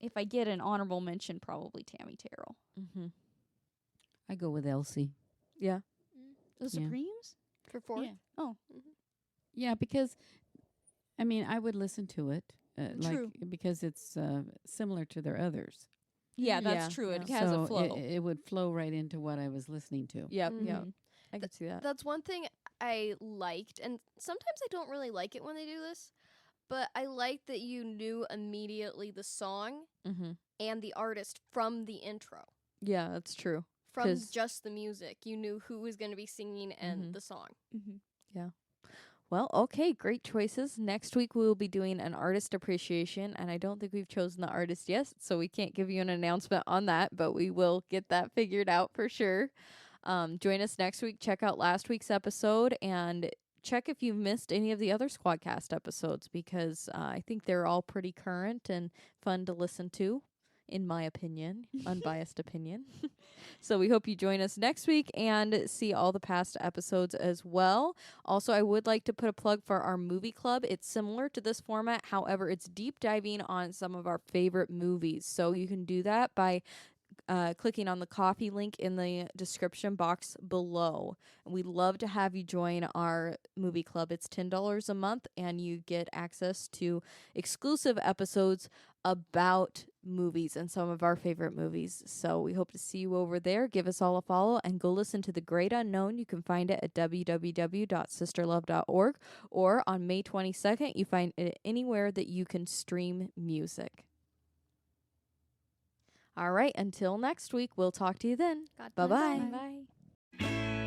if I get an honorable mention, probably Tammy Terrell. Mm-hmm. I go with Elsie. Yeah. The Yeah. Supremes? For 4th? Yeah. Oh, Yeah, because I mean, I would listen to it, True. because it's similar to their others. yeah, that's Yeah, true. It yeah. has so a flow. It would flow right into what I was listening to. Yep. Yep. Mhm. I could see that. That's one thing I liked, and sometimes I don't really like it when they do this, but I liked that you knew immediately the song Mm-hmm. and the artist from the intro. Yeah, that's true. From 'Cause- just the music. You knew who was going to be singing and Mhm. the song. Mm-hmm. Well, okay, great choices. Next week we will be doing an artist appreciation, and I don't think we've chosen the artist yet, so we can't give you an announcement on that, but we will get that figured out for sure. Join us next week. Check out last week's episode and check if you've missed any of the other Squadcast episodes because I think they're all pretty current and fun to listen to, in my opinion, unbiased opinion. So we hope you join us next week and see all the past episodes as well. Also, I would like to put a plug for our movie club. It's similar to this format. However, it's deep diving on some of our favorite movies. So you can do that by clicking on the coffee link in the description box below. We'd love to have you join our movie club. It's $10 a month, and you get access to exclusive episodes about movies and some of our favorite movies. So we hope to see you over there. Give us all a follow and go listen to The Great Unknown. You can find it at www.sisterlove.org, or on May 22nd, you find it anywhere that you can stream music. All right, until next week, we'll talk to you then. God Bye-bye. bless. Bye.